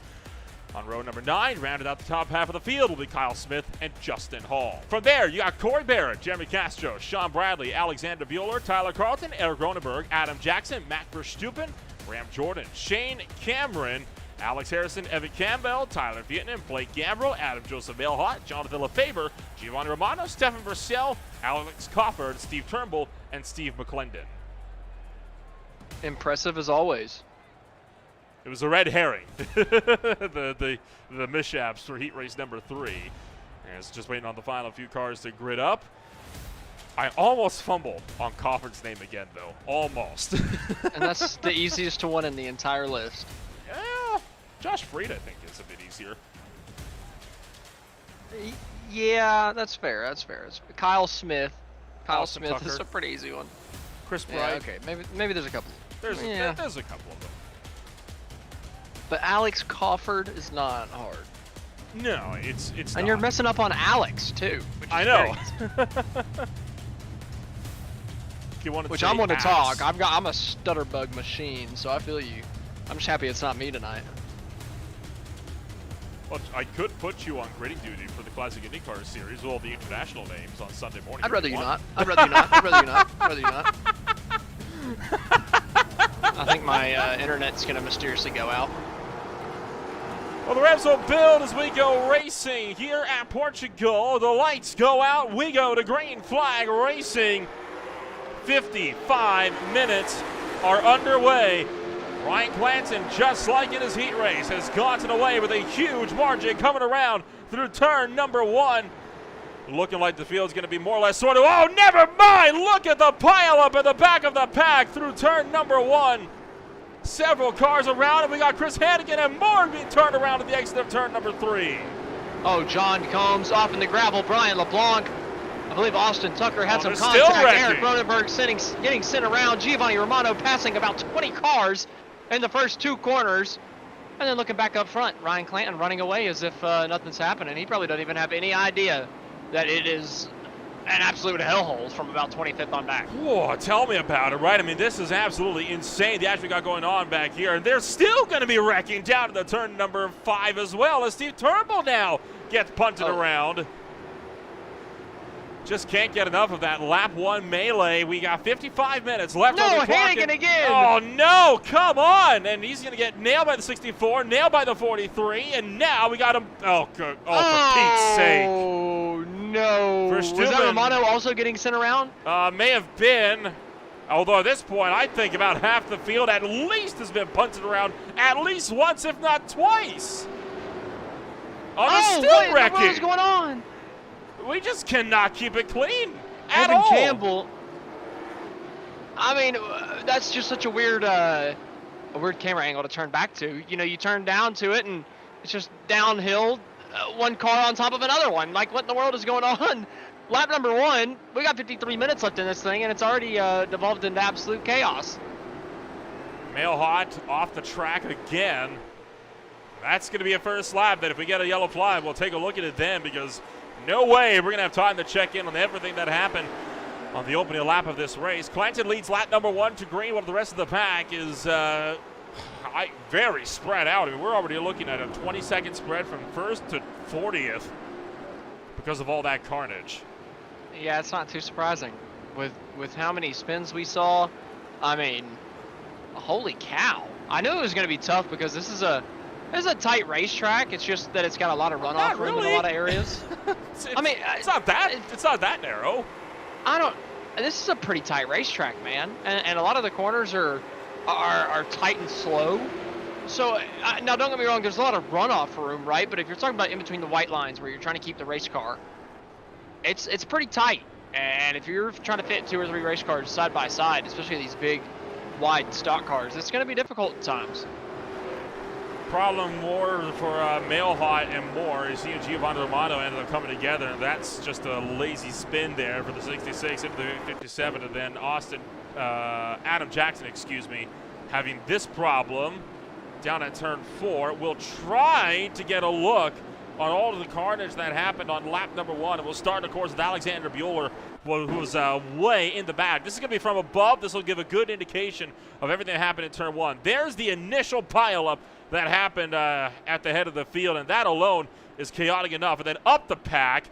On row number 9, rounded out the top half of the field will be Kyle Smith and Justin Hall. From there, you got Corey Barrett, Jeremy Castro, Sean Bradley, Alexander Bueller, Tyler Carlton, Eric Ronenberg, Adam Jackson, Matt Verstupen, Ram Jordan, Shane Cameron, Alex Harrison, Evan Campbell, Tyler Vietnam, Blake Gambrill, Adam Joseph Mailhot, Jonathan Lefebvre, Giovanni Romano, Stefan Purcell, Alex Cofford, Steve Turnbull, and Steve McClendon. Impressive as always. It was a red herring, the mishaps for heat race number 3. And it's just waiting on the final few cars to grid up. I almost fumbled on Cofford's name again, though. Almost. And that's the easiest to win in the entire list. Yeah, Josh Freed, I think, is a bit easier. Yeah, that's fair. That's fair. Kyle Smith. Kyle Austin Smith Tucker. is a pretty easy one. Chris Bright. Yeah, okay, maybe there's a couple. There's a couple of them. But Alex Cofford is not hard. No, it's and not. you're messing up on Alex too. I know. Which I'm going to talk. I'm a stutterbug machine, so I feel you. I'm just happy it's not me tonight. Well, I could put you on grading duty for the Classic IndyCar Series with all the international names on Sunday morning. I'd rather you not. I'd rather you not. I'd rather you not. I'd rather you not. I think my internet's going to mysteriously go out. Well, the Revs will build as we go racing here at Portugal. The lights go out. We go to green flag racing. 55 minutes are underway. Ryan Clanton, just like in his heat race, has gotten away with a huge margin coming around through turn number 1. Looking like the field's going to be more or less sorted. Oh, never mind! Look at the pileup at the back of the pack through turn number 1. Several cars around, and we got Chris Hannigan and more being turned around at the exit of turn number 3. Oh, John Combs off in the gravel. Brian LeBlanc. I believe Austin Tucker had some contact. Eric Cronenberg getting sent around. Giovanni Romano passing about 20 cars in the first 2 corners. And then looking back up front, Ryan Clanton running away as if nothing's happening. He probably doesn't even have any idea that it is an absolute hellhole from about 25th on back. Whoa, tell me about it, right? I mean, this is absolutely insane, the action we got going on back here. And they're still going to be wrecking down to the turn number 5 as well, as Steve Turnbull now gets punted around. Just can't get enough of that lap 1 melee. We got 55 minutes left on the clock. No, Hannigan again! Oh, no, come on! And he's going to get nailed by the 64, nailed by the 43, and now we got him. Oh, good. Oh, for Pete's sake. Oh, no. Was that Romano also getting sent around? May have been. Although at this point, I think about half the field at least has been punted around at least once, if not twice. Oh, still wrecking. What is going on? We just cannot keep it clean at Evan all. Campbell. I mean, that's just such a weird camera angle to turn back to. You know, you turn down to it, and it's just downhill one car on top of another one. Like, what in the world is going on? Lap number 1, we got 53 minutes left in this thing, and it's already devolved into absolute chaos. Mailhot off the track again. That's going to be a first lap, that if we get a yellow flag, we'll take a look at it then, because no way we're going to have time to check in on everything that happened on the opening lap of this race. Clanton leads lap number 1 to green, while the rest of the pack is very spread out. I mean, we're already looking at a 20-second spread from first to 40th because of all that carnage. Yeah, it's not too surprising. With how many spins we saw, I mean, holy cow. I knew it was going to be tough because this is a tight racetrack. It's just that it's got a lot of runoff room in a lot of areas. It's not that narrow. This is a pretty tight racetrack, man. And a lot of the corners are tight and slow. So, now don't get me wrong, there's a lot of runoff room, right? But if you're talking about in between the white lines where you're trying to keep the race car, it's pretty tight. And if you're trying to fit 2 or 3 race cars side by side, especially these big, wide stock cars, it's going to be difficult at times. Problem more for Mailhot and more is he and Giovanni Romano ended up coming together, and that's just a lazy spin there for the 66 into the 57, and then Adam Jackson, having this problem down at turn 4. We'll try to get a look on all of the carnage that happened on lap number 1, and we'll start, of course, with Alexander Bueller, who was way in the back. This is going to be from above. This will give a good indication of everything that happened in turn 1. There's the initial pileup that happened at the head of the field, and that alone is chaotic enough. And then up the pack,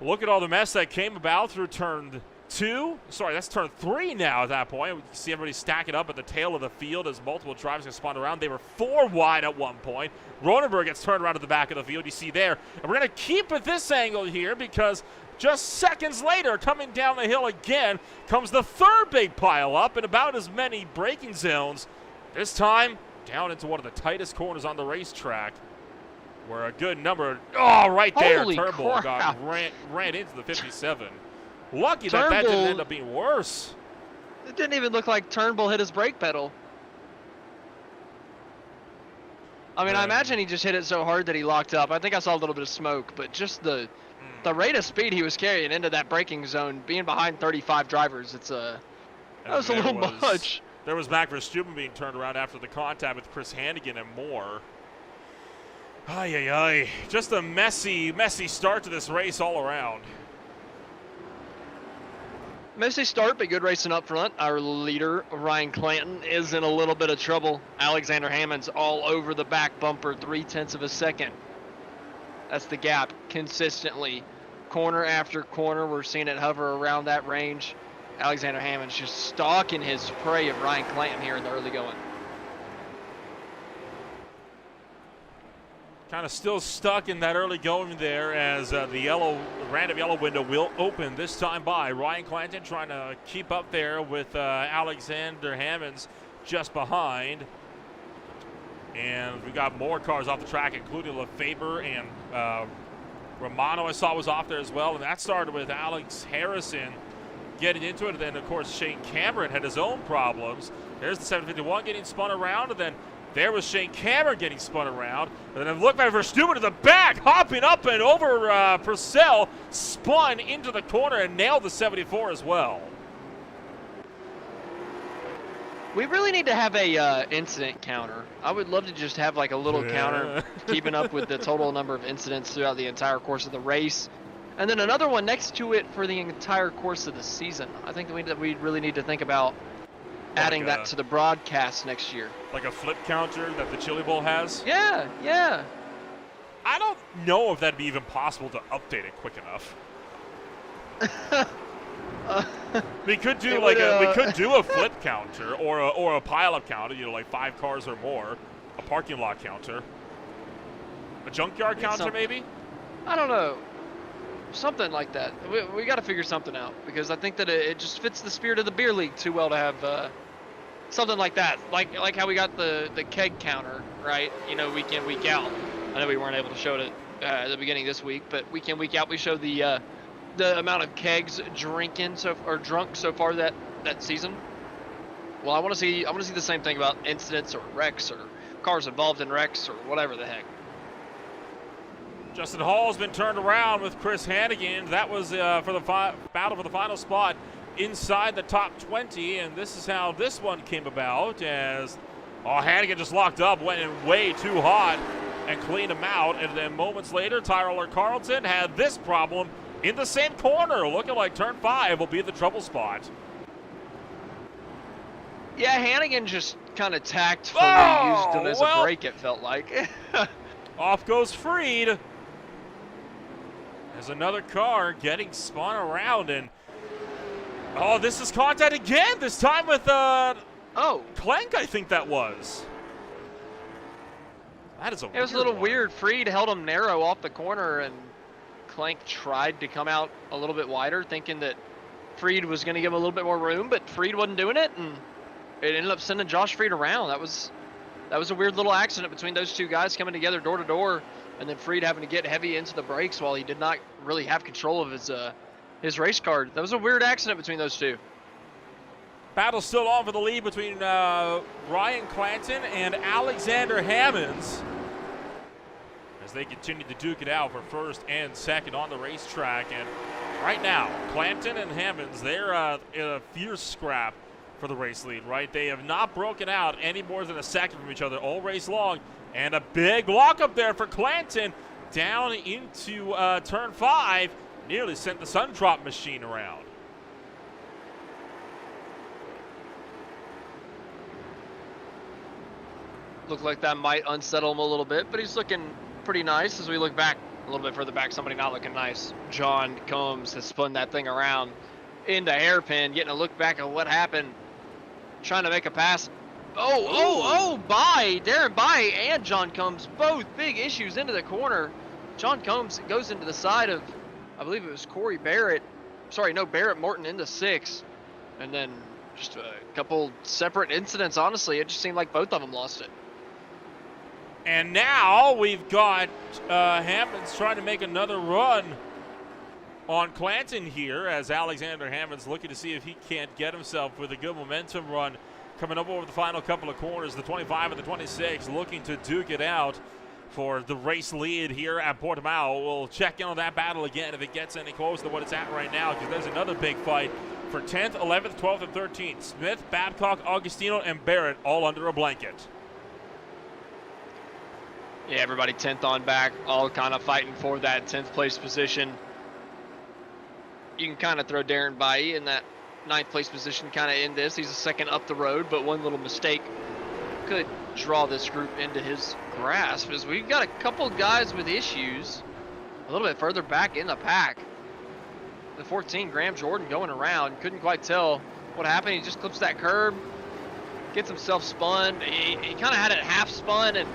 look at all the mess that came about through turn 2. Sorry, that's turn 3 now at that point. We can see everybody stacking up at the tail of the field as multiple drivers get spun around. They were 4 wide at one point. Ronenberg gets turned around to the back of the field. You see there. And we're going to keep at this angle here because just seconds later, coming down the hill again, comes the third big pile up in about as many braking zones. This time, down into one of the tightest corners on the racetrack, where a good number, right there, Holy Turnbull crap. ran into the 57. Lucky that didn't end up being worse. It didn't even look like Turnbull hit his brake pedal. I mean, I imagine he just hit it so hard that he locked up. I think I saw a little bit of smoke, but just the rate of speed he was carrying into that braking zone, being behind 35 drivers, that was a little much. There was Max Verstappen being turned around after the contact with Chris Hannigan and more. Just a messy start to this race all around. Messy start, but good racing up front. Our leader, Ryan Clanton, is in a little bit of trouble. Alexander Hammond's all over the back bumper, 0.3 of a second. That's the gap consistently. Corner after corner, we're seeing it hover around that range. Alexander Hammond's just stalking his prey of Ryan Clanton here in the early going. Kind of still stuck in that early going there as the random yellow window will open this time by Ryan Clanton, trying to keep up there with Alexander Hammonds just behind. And we got more cars off the track, including LeFaber and Romano I saw was off there as well. And that started with Alex Harrison getting into it. And then, of course, Shane Cameron had his own problems. There's the 751 getting spun around, and then there was Shane Cameron getting spun around. And then look back for Verstappen to the back, hopping up and over Purcell, spun into the corner and nailed the 74 as well. We really need to have a incident counter. I would love to just have like a little counter keeping up with the total number of incidents throughout the entire course of the race. And then another one next to it for the entire course of the season. I think that we really need to think about adding that to the broadcast next year. Like a flip counter that the Chili Bowl has? Yeah. I don't know if that'd be even possible to update it quick enough. We could do a flip counter or a pile-up counter, like 5 cars or more, a parking lot counter, a junkyard counter maybe. I don't know, something like that. We got to figure something out because I think that it just fits the spirit of the beer league too well to have something like that, like how we got the keg counter, right? Week in, week out. I know we weren't able to show it at the beginning this week, but week in, week out we showed the amount of kegs drunk so far that season. Well, I want to see the same thing about incidents or wrecks or cars involved in wrecks or whatever the heck. Justin Hall's been turned around with Chris Hannigan. That was for the battle for the final spot inside the top 20, and this is how this one came about as Hannigan just locked up, went in way too hot and cleaned him out, and then moments later, Tyler Carlton had this problem in the same corner, looking like turn 5 will be the trouble spot. Yeah, Hannigan just kind of tactfully used him as a break, it felt like. Off goes Freed. There's another car getting spun around, and this is contact again, this time with Clank, I think that was. That is It was a little weird. Freed held him narrow off the corner, and Clank tried to come out a little bit wider, thinking that Freed was going to give him a little bit more room, but Freed wasn't doing it, and it ended up sending Josh Freed around. That was a weird little accident between those two guys coming together door to door, and then Freed having to get heavy into the brakes while he did not really have control of his race car. That was a weird accident between those two. Battle still on for the lead between Ryan Clanton and Alexander Hammonds as they continue to duke it out for first and second on the racetrack. And right now, Clanton and Hammonds, they're in a fierce scrap for the race lead, right? They have not broken out any more than a second from each other all race long. And a big lock up there for Clanton down into turn 5. Nearly sent the sun drop machine around. Looked like that might unsettle him a little bit, but he's looking pretty nice as we look back a little bit further back. Somebody not looking nice. John Combs has spun that thing around into hairpin, getting a look back at what happened, trying to make a pass. Darren Bai and John Combs, both big issues into the corner. John Combs goes into the side of, I believe it was Corey Barrett. Sorry, no, Barrett Morton into 6. And then just a couple separate incidents, honestly. It just seemed like both of them lost it. And now we've got Hammonds trying to make another run on Clanton here as Alexander Hammonds looking to see if he can't get himself with a good momentum run coming up over the final couple of corners, the 25 and the 26, looking to duke it out for the race lead here at Portimao. We'll check in on that battle again if it gets any closer to what it's at right now, because there's another big fight for 10th, 11th, 12th, and 13th. Smith, Babcock, Augustino, and Barrett all under a blanket. Yeah, everybody 10th on back, all kind of fighting for that 10th place position. You can kind of throw Darren Bai in that 9th place position kind of in this. He's a second up the road, but one little mistake could draw this group into his grasp as we've got a couple guys with issues a little bit further back in the pack. The 14, Graham Jordan, going around. Couldn't quite tell what happened. He just clips that curb, gets himself spun. He kind of had it half spun, and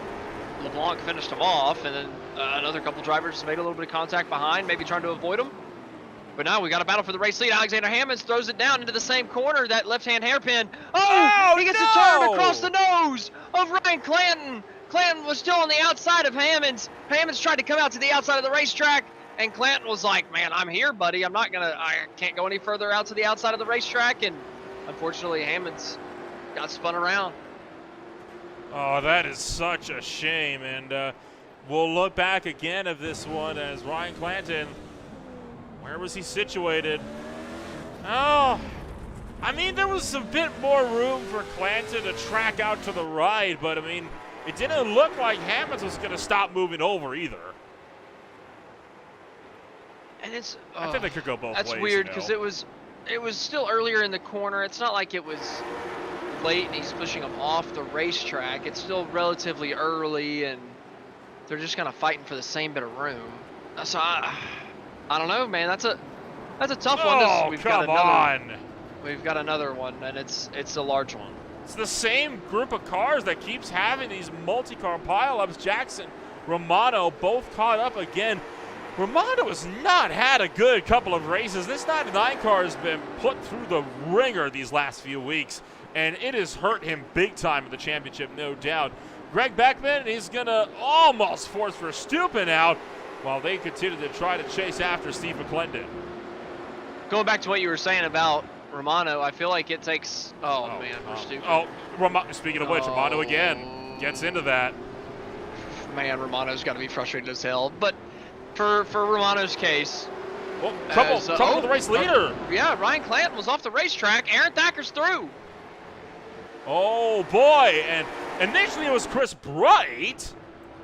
LeBlanc finished him off, and then another couple drivers made a little bit of contact behind, maybe trying to avoid him. But now we got a battle for the race lead. Alexander Hammonds throws it down into the same corner, that left-hand hairpin. He gets a turn across the nose of Ryan Clanton. Clanton was still on the outside of Hammonds. Hammonds tried to come out to the outside of the racetrack, and Clanton was like, man, I'm here, buddy. I can't go any further out to the outside of the racetrack. And unfortunately, Hammonds got spun around. Oh, that is such a shame. And we'll look back again of this one as Ryan Clanton, where was he situated? Oh, I mean, there was a bit more room for Clanton to track out to the right, but I mean, it didn't look like Hammonds was going to stop moving over either. And it's, I think they could go both ways. That's weird because it was still earlier in the corner. It's not like it was late and he's pushing them off the racetrack. It's still relatively early, and they're just kind of fighting for the same bit of room. So I don't know, man. That's a tough one. We've got another one, and it's a large one. It's the same group of cars that keeps having these multi-car pileups. Jackson, Romano, both caught up again. Romano has not had a good couple of races. This 99 car has been put through the ringer these last few weeks, and it has hurt him big time in the championship, no doubt. Greg Beckman, he's going to almost force Verstappen out while they continue to try to chase after Steve McClendon. Going back to what you were saying about Romano, I feel like it takes, Verstappen. Speaking of which, Romano again gets into that. Man, Romano's got to be frustrated as hell. But for Romano's case. Well, trouble with the race leader. Yeah, Ryan Clanton was off the racetrack. Aaron Thacker's through. Oh, boy. And initially it was Chris Bright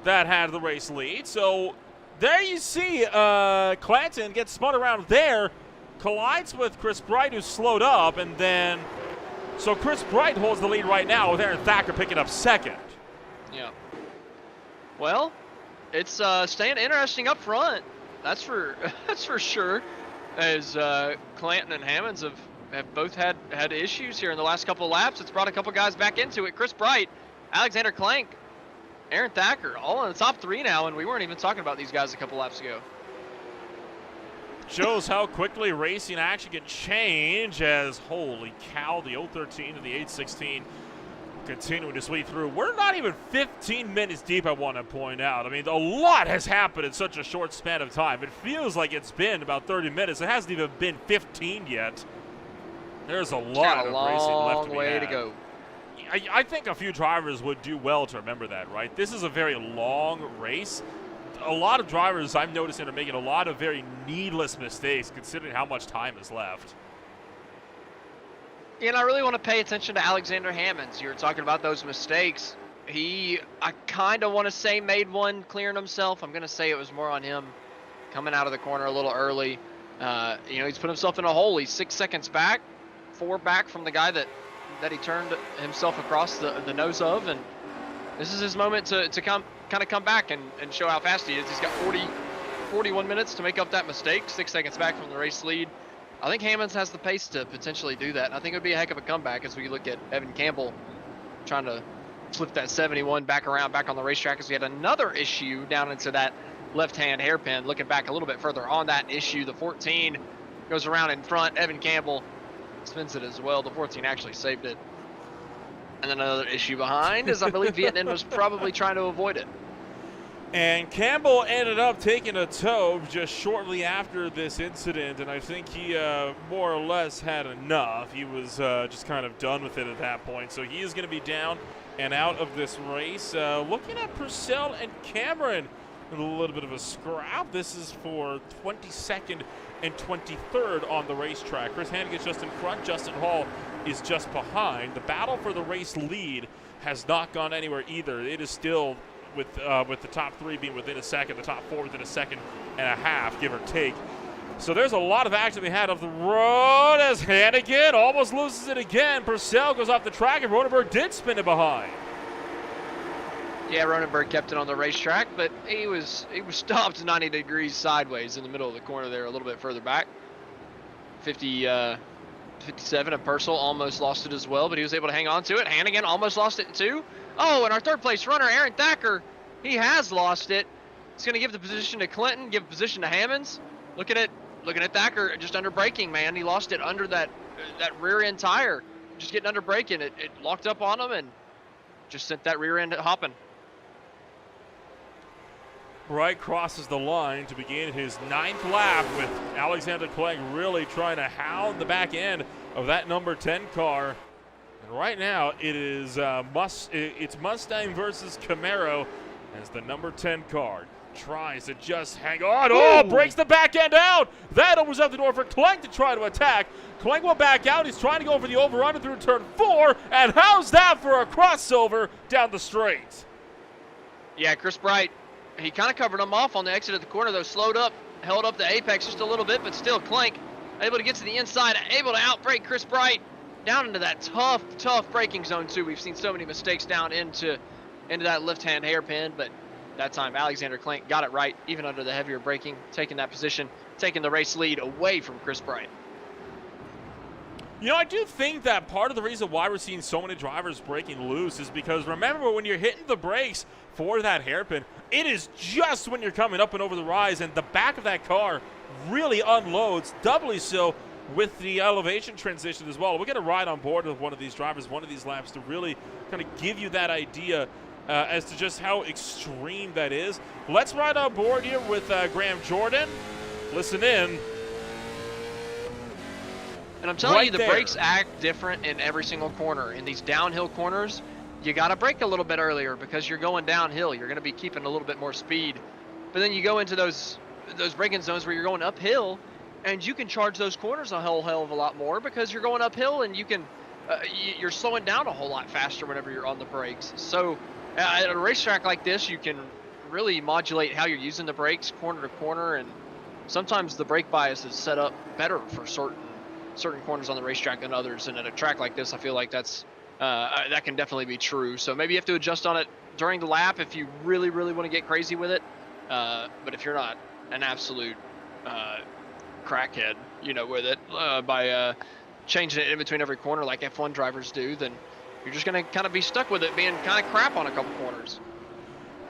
that had the race lead. So there you see Clanton gets spun around there, collides with Chris Bright, who's slowed up, and then so Chris Bright holds the lead right now with Aaron Thacker picking up second. Yeah. Well, it's staying interesting up front. That's for sure. As Clanton and Hammonds have both had issues here in the last couple of laps. It's brought a couple guys back into it. Chris Bright, Alexander Clank, Aaron Thacker, all in the top 3 now, and we weren't even talking about these guys a couple laps ago. Shows how quickly racing action can change as, holy cow, the 013 and the 816 continuing to sweep through. We're not even 15 minutes deep, I want to point out. I mean, a lot has happened in such a short span of time. It feels like it's been about 30 minutes. It hasn't even been 15 yet. There's a lot of racing left to be had. To go. I think a few drivers would do well to remember that, right? This is a very long race. A lot of drivers I'm noticing are making a lot of very needless mistakes considering how much time is left. And I really want to pay attention to Alexander Hammonds. You were talking about those mistakes. I kind of want to say made one clearing himself. I'm going to say it was more on him coming out of the corner a little early. He's put himself in a hole. He's 6 seconds back, 4 back from the guy that he turned himself across the nose of, and this is his moment to come back and show how fast he is. He's got 41 minutes to make up that mistake, 6 seconds back from the race lead. I think Hammonds has the pace to potentially do that. I think it would be a heck of a comeback as we look at Evan Campbell trying to flip that 71 back around, back on the racetrack, as we had another issue down into that left-hand hairpin. Looking back a little bit further on that issue, the 14 goes around in front. Evan Campbell spins it as well. The 14 actually saved it. And then another issue behind, as I believe Vietnam was probably trying to avoid it. And Campbell ended up taking a tow just shortly after this incident, and I think he more or less had enough. He was just kind of done with it at that point. So he is going to be down and out of this race. Looking at Purcell and Cameron, a little bit of a scrap. This is for 22nd and 23rd on the racetrack. Chris Hannigan's just in front. Justin Hall is just behind. The battle for the race lead has not gone anywhere either. It is still with the top 3 being within a second, the top 4 within a second and a half, give or take. So there's a lot of action we had off the road as Hannigan almost loses it again. Purcell goes off the track, and Ronenberg did spin it behind. Yeah, Ronenberg kept it on the racetrack, but he was stopped 90 degrees sideways in the middle of the corner there, a little bit further back. 57, and Purcell almost lost it as well, but he was able to hang on to it. Hannigan almost lost it too. Oh, and our third place runner, Aaron Thacker, he has lost it. He's going to give the position to Clinton, give position to Hammonds. Looking at Thacker just under braking, man. He lost it under that rear end tire. Just getting under braking. It locked up on him and just sent that rear end hopping. Bright crosses the line to begin his 9th lap with Alexander Clegg really trying to hound the back end of that number 10 car. And right now it is it's Mustang versus Camaro as the number 10 car tries to just hang on. Oh, breaks the back end out. That opens up the door for Clegg to try to attack. Clegg will back out. He's trying to go for the over-under through turn 4. And how's that for a crossover down the straight? Yeah, Chris Bright, he kind of covered him off on the exit of the corner, though. Slowed up, held up the apex just a little bit, but still Clank able to get to the inside, able to outbrake Chris Bright down into that tough braking zone too. We've seen so many mistakes down into that left-hand hairpin, but that time Alexander Clank got it right, even under the heavier braking, taking that position, taking the race lead away from Chris Bright. You know, I do think that part of the reason why we're seeing so many drivers breaking loose is because, remember, when you're hitting the brakes for that hairpin, it is just when you're coming up and over the rise, and the back of that car really unloads, doubly so with the elevation transition as well. We're going to ride on board with one of these drivers, one of these laps, to really kind of give you that idea as to just how extreme that is. Let's ride on board here with Graham Jordan. Listen in. And I'm telling you, the brakes act different in every single corner. In these downhill corners, you got to brake a little bit earlier because you're going downhill. You're going to be keeping a little bit more speed. But then you go into those those braking zones where you're going uphill, and you can charge those corners a hell of a lot more because you're going uphill and you can you're slowing down a whole lot faster whenever you're on the brakes. So at a racetrack like this, you can really modulate how you're using the brakes corner to corner, and sometimes the brake bias is set up better for certain corners on the racetrack than others. And at a track like this, I feel like that can definitely be true. So maybe you have to adjust on it during the lap if you really want to get crazy with it. But if you're not an absolute crackhead, with it, by changing it in between every corner like F1 drivers do, then you're just going to kind of be stuck with it being kind of crap on a couple corners.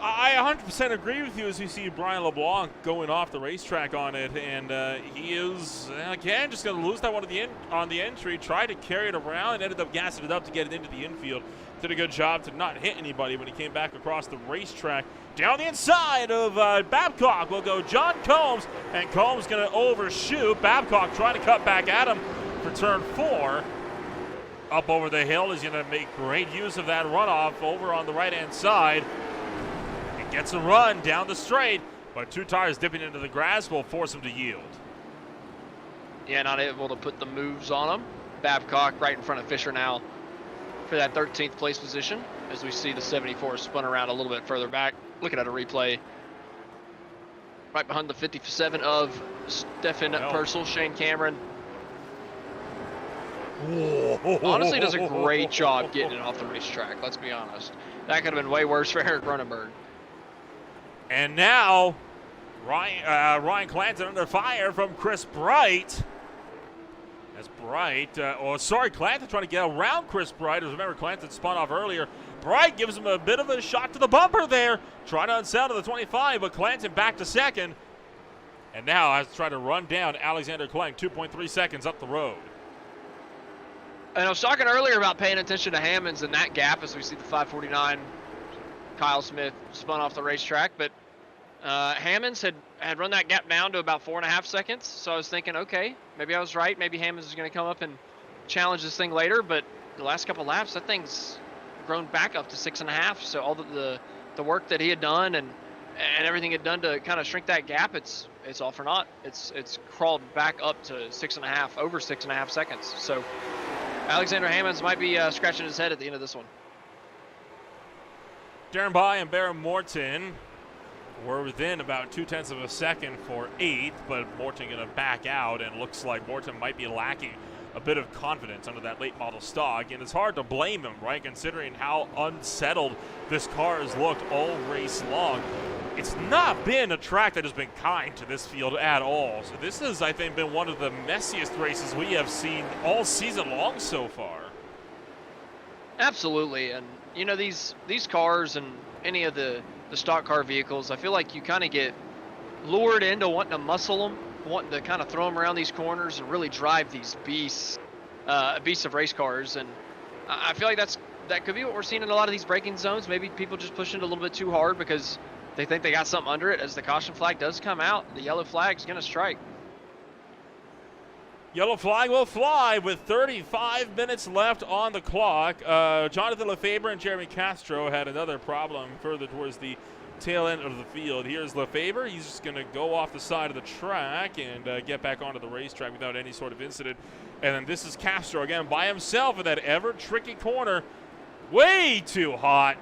I 100% agree with you as you see Brian LeBlanc going off the racetrack on it, and he is, again, just going to lose that one on the entry, try to carry it around, and ended up gassing it up to get it into the infield. Did a good job to not hit anybody when he came back across the racetrack. Down the inside of Babcock will go John Combs, and Combs going to overshoot. Babcock trying to cut back at him for turn 4. Up over the hill is going to make great use of that runoff over on the right-hand side. Gets a run down the straight, but 2 tires dipping into the grass will force him to yield. Yeah, not able to put the moves on him. Babcock right in front of Fisher now for that 13th place position, as we see the 74 spun around a little bit further back. Looking at a replay. Right behind the 57 of Stefan Purcell, Shane Cameron. Honestly does a great job getting it off the racetrack, let's be honest. That could have been way worse for Eric Cronenberg. And now, Ryan Clanton under fire from Chris Bright. As Bright, Clanton trying to get around Chris Bright. As remember, Clanton spun off earlier. Bright gives him a bit of a shot to the bumper there. Trying to unsettle the 25, but Clanton back to second. And now has to try to run down Alexander Klang, 2.3 seconds up the road. And I was talking earlier about paying attention to Hammonds in that gap as we see the 549 Kyle Smith spun off the racetrack, but Hammonds had run that gap down to about 4.5 seconds. So I was thinking, okay, maybe I was right. Maybe Hammonds is going to come up and challenge this thing later. But the last couple laps, that thing's grown back up to 6.5. So all the work that he had done and everything he had done to kind of shrink that gap, it's all for naught. It's crawled back up to 6.5, over 6.5 seconds. So Alexander Hammonds might be scratching his head at the end of this one. Darren Bai and Barron Morton were within about 0.2 of a second for 8th, but Morton going to back out, and looks like Morton might be lacking a bit of confidence under that late model stock, and it's hard to blame him, right, considering how unsettled this car has looked all race long. It's not been a track that has been kind to this field at all, so this has, I think, been one of the messiest races we have seen all season long so far. Absolutely, and these cars and any of the stock car vehicles, I feel like you kind of get lured into wanting to muscle them, wanting to kind of throw them around these corners and really drive these beasts of race cars. And I feel like that could be what we're seeing in a lot of these braking zones. Maybe people just pushing it a little bit too hard because they think they got something under it. As the caution flag does come out, the yellow flag is going to strike. Yellow flag will fly with 35 minutes left on the clock. Jonathan Lefebvre and Jeremy Castro had another problem further towards the tail end of the field. Here's Lefebvre. He's just going to go off the side of the track and get back onto the racetrack without any sort of incident. And then this is Castro again by himself in that ever tricky corner. Way too hot.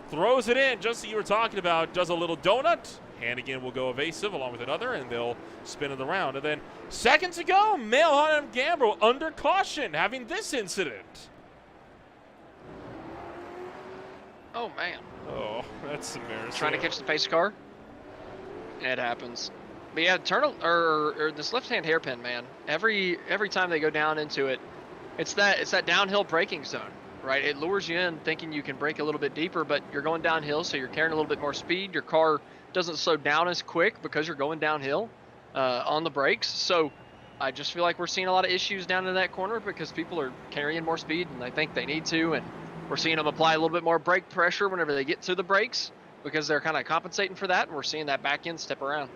Throws it in, just as you were talking about. Does a little donut. Hannigan will go evasive along with another, and they'll spin it around. And then seconds ago, Mailhut and Gambro under caution having this incident. Oh, man. Oh, that's embarrassing. Trying to catch the pace car. It happens. But yeah, or this left-hand hairpin, man. Every time they go down into it, it's that downhill braking zone, right? It lures you in thinking you can brake a little bit deeper, but you're going downhill, so you're carrying a little bit more speed. Your car doesn't slow down as quick because you're going downhill on the brakes. So I just feel like we're seeing a lot of issues down in that corner because people are carrying more speed and they think they need to, and we're seeing them apply a little bit more brake pressure whenever they get to the brakes because they're kind of compensating for that, and we're seeing that back end step around.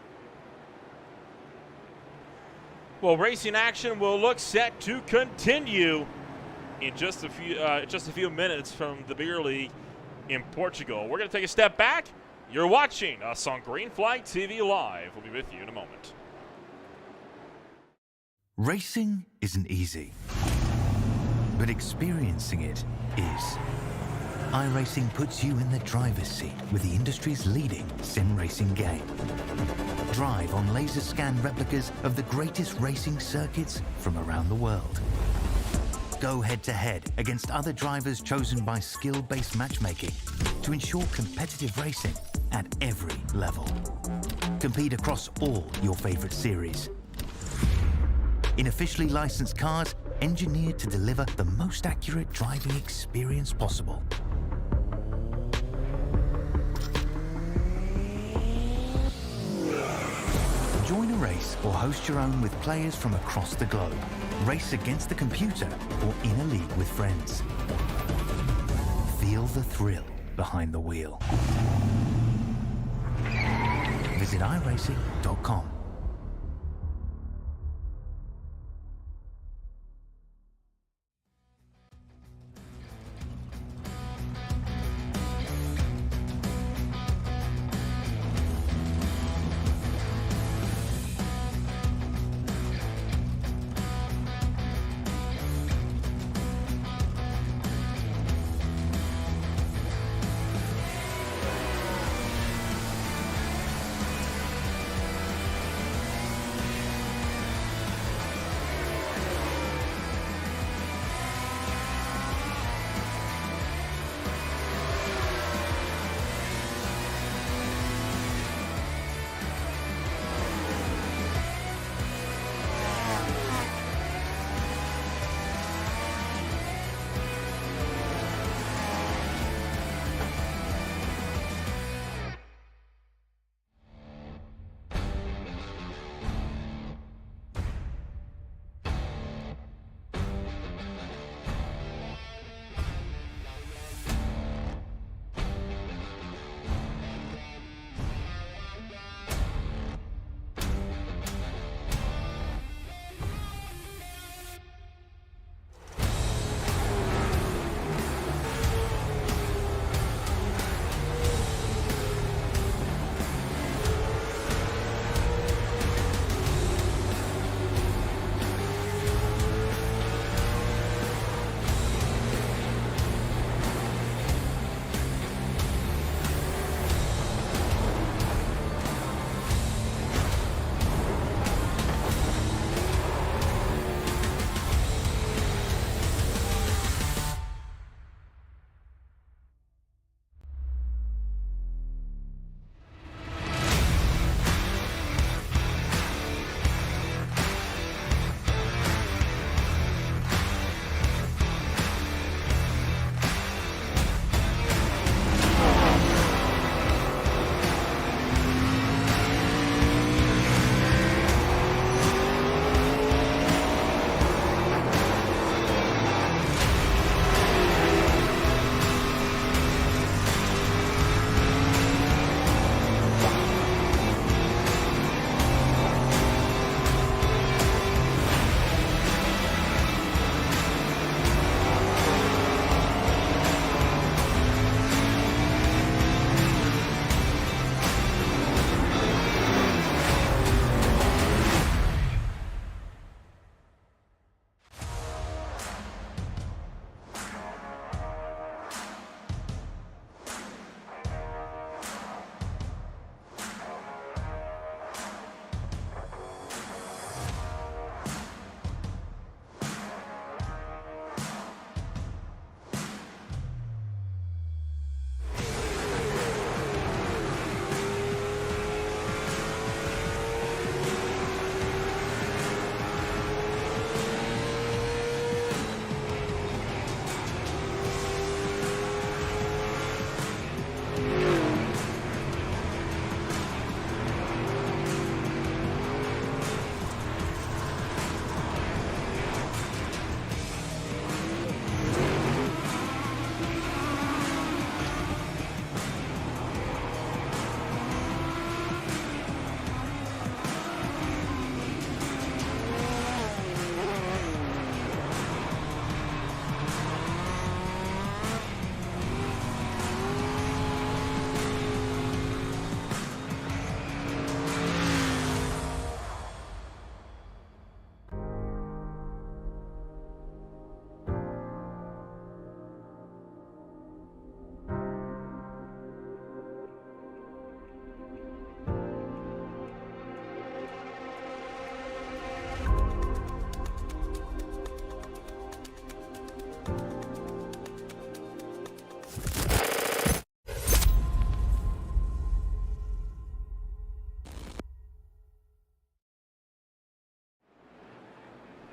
Well, racing action will look set to continue in just a few minutes from the Beer League in Portugal. We're going to take a step back, You're watching us on Green Flag TV Live. We'll be with you in a moment. Racing isn't easy, but experiencing it is. iRacing puts you in the driver's seat with the industry's leading sim racing game. Drive on laser scan replicas of the greatest racing circuits from around the world. Go head-to-head against other drivers chosen by skill-based matchmaking to ensure competitive racing at every level. Compete across all your favorite series. In officially licensed cars, engineered to deliver the most accurate driving experience possible. Join a race or host your own with players from across the globe. Race against the computer or in a league with friends. Feel the thrill behind the wheel. Visit iRacing.com.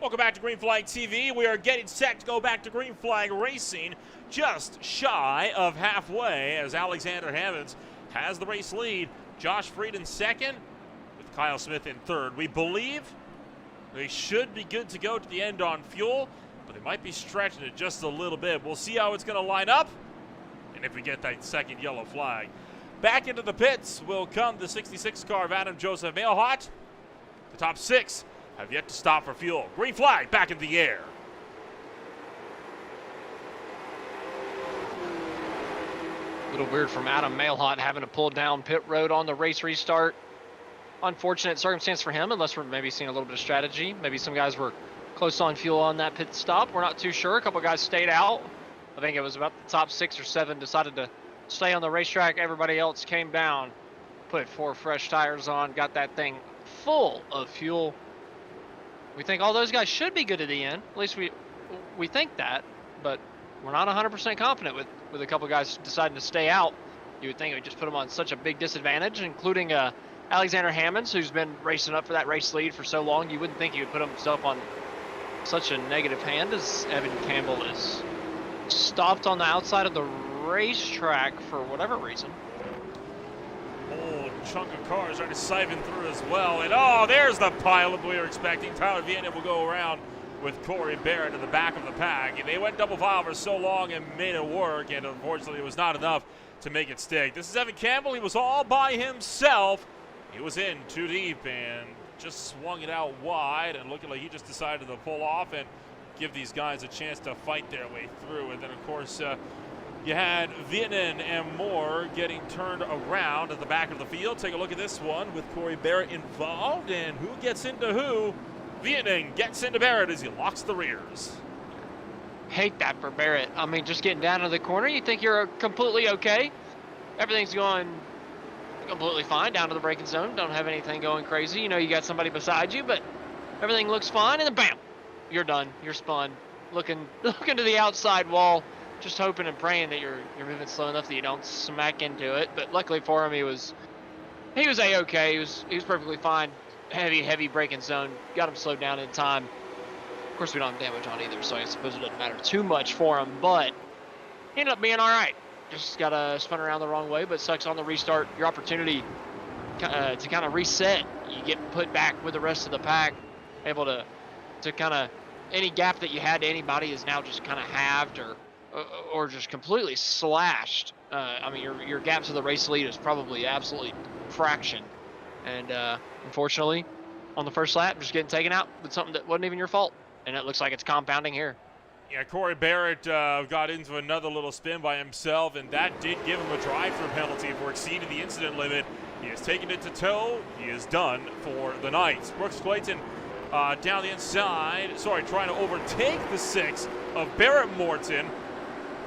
Welcome back to Green Flag TV. We are getting set to go back to Green Flag Racing, just shy of halfway as Alexander Hammonds has the race lead. Josh Fried in second with Kyle Smith in third. We believe they should be good to go to the end on fuel, but they might be stretching it just a little bit. We'll see how it's going to line up and if we get that second yellow flag. Back into the pits will come the 66 car of Adam Joseph Mailhot. The top 6 have yet to stop for fuel. Green flag back in the air. A little weird from Adam Mailhot having to pull down pit road on the race restart. Unfortunate circumstance for him, unless we're maybe seeing a little bit of strategy. Maybe some guys were close on fuel on that pit stop. We're not too sure. A couple guys stayed out. I think it was about the top 6 or 7 decided to stay on the racetrack. Everybody else came down, put 4 fresh tires on, got that thing full of fuel. We think all those guys should be good at the end. At least we think that, but we're not 100% confident with a couple guys deciding to stay out. You would think it would just put them on such a big disadvantage, including Alexander Hammonds, who's been racing up for that race lead for so long. You wouldn't think he would put himself on such a negative hand as Evan Campbell is stopped on the outside of the racetrack for whatever reason. Whole chunk of cars trying to siphon through as well. And oh, there's the pileup we were expecting. Tyler Vienna will go around with Corey Barrett in the back of the pack. And they went double file for so long and made it work, and unfortunately it was not enough to make it stick. This is Evan Campbell. He was all by himself. He was in too deep and just swung it out wide, and looking like he just decided to pull off and give these guys a chance to fight their way through. And then of course you had Viennan and Moore getting turned around at the back of the field. Take a look at this one with Corey Barrett involved, and who gets into who? Viennan gets into Barrett as he locks the rears. Hate that for Barrett. I mean, just getting down to the corner, you think you're completely okay. Everything's going completely fine down to the braking zone. Don't have anything going crazy. You know you got somebody beside you, but everything looks fine, and then bam, you're done. You're spun. Looking to the outside wall, just hoping and praying that you're moving slow enough that you don't smack into it. But luckily for him, he was a-okay. He was perfectly fine. Heavy braking zone. Got him slowed down in time. Of course, we don't have damage on either, so I suppose it doesn't matter too much for him. But he ended up being all right. Just got to spin around the wrong way, but sucks on the restart. Your opportunity to kind of reset. You get put back with the rest of the pack, able to kind of any gap that you had to anybody is now just kind of halved or just completely slashed. I mean, your gap to the race lead is probably absolutely fraction. And unfortunately, on the first lap, just getting taken out with something that wasn't even your fault. And it looks like it's compounding here. Yeah, Corey Barrett got into another little spin by himself, and that did give him a drive-through penalty for exceeding the incident limit. He has taken it to tow. He is done for the night. Brooks Clayton down the inside, trying to overtake the 6 of Barrett Morton.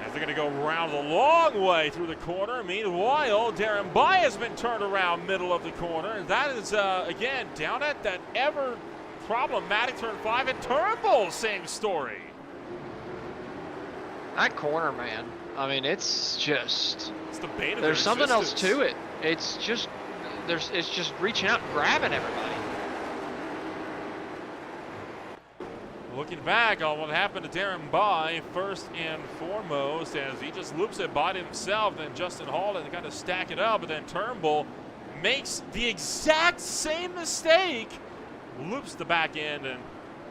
As they're going to go around the long way through the corner. Meanwhile, Darren Bai has been turned around middle of the corner. And that is, again, down at that ever problematic turn 5 at Turnbull. Same story. That corner, man. I mean, it's just. It's the bane of there's their something else existence. to it. It's just. It's just reaching out and grabbing everybody. Looking back on what happened to Darren Bai, first and foremost, as he just loops it by himself, then Justin Hall and kind of stack it up, but then Turnbull makes the exact same mistake, loops the back end and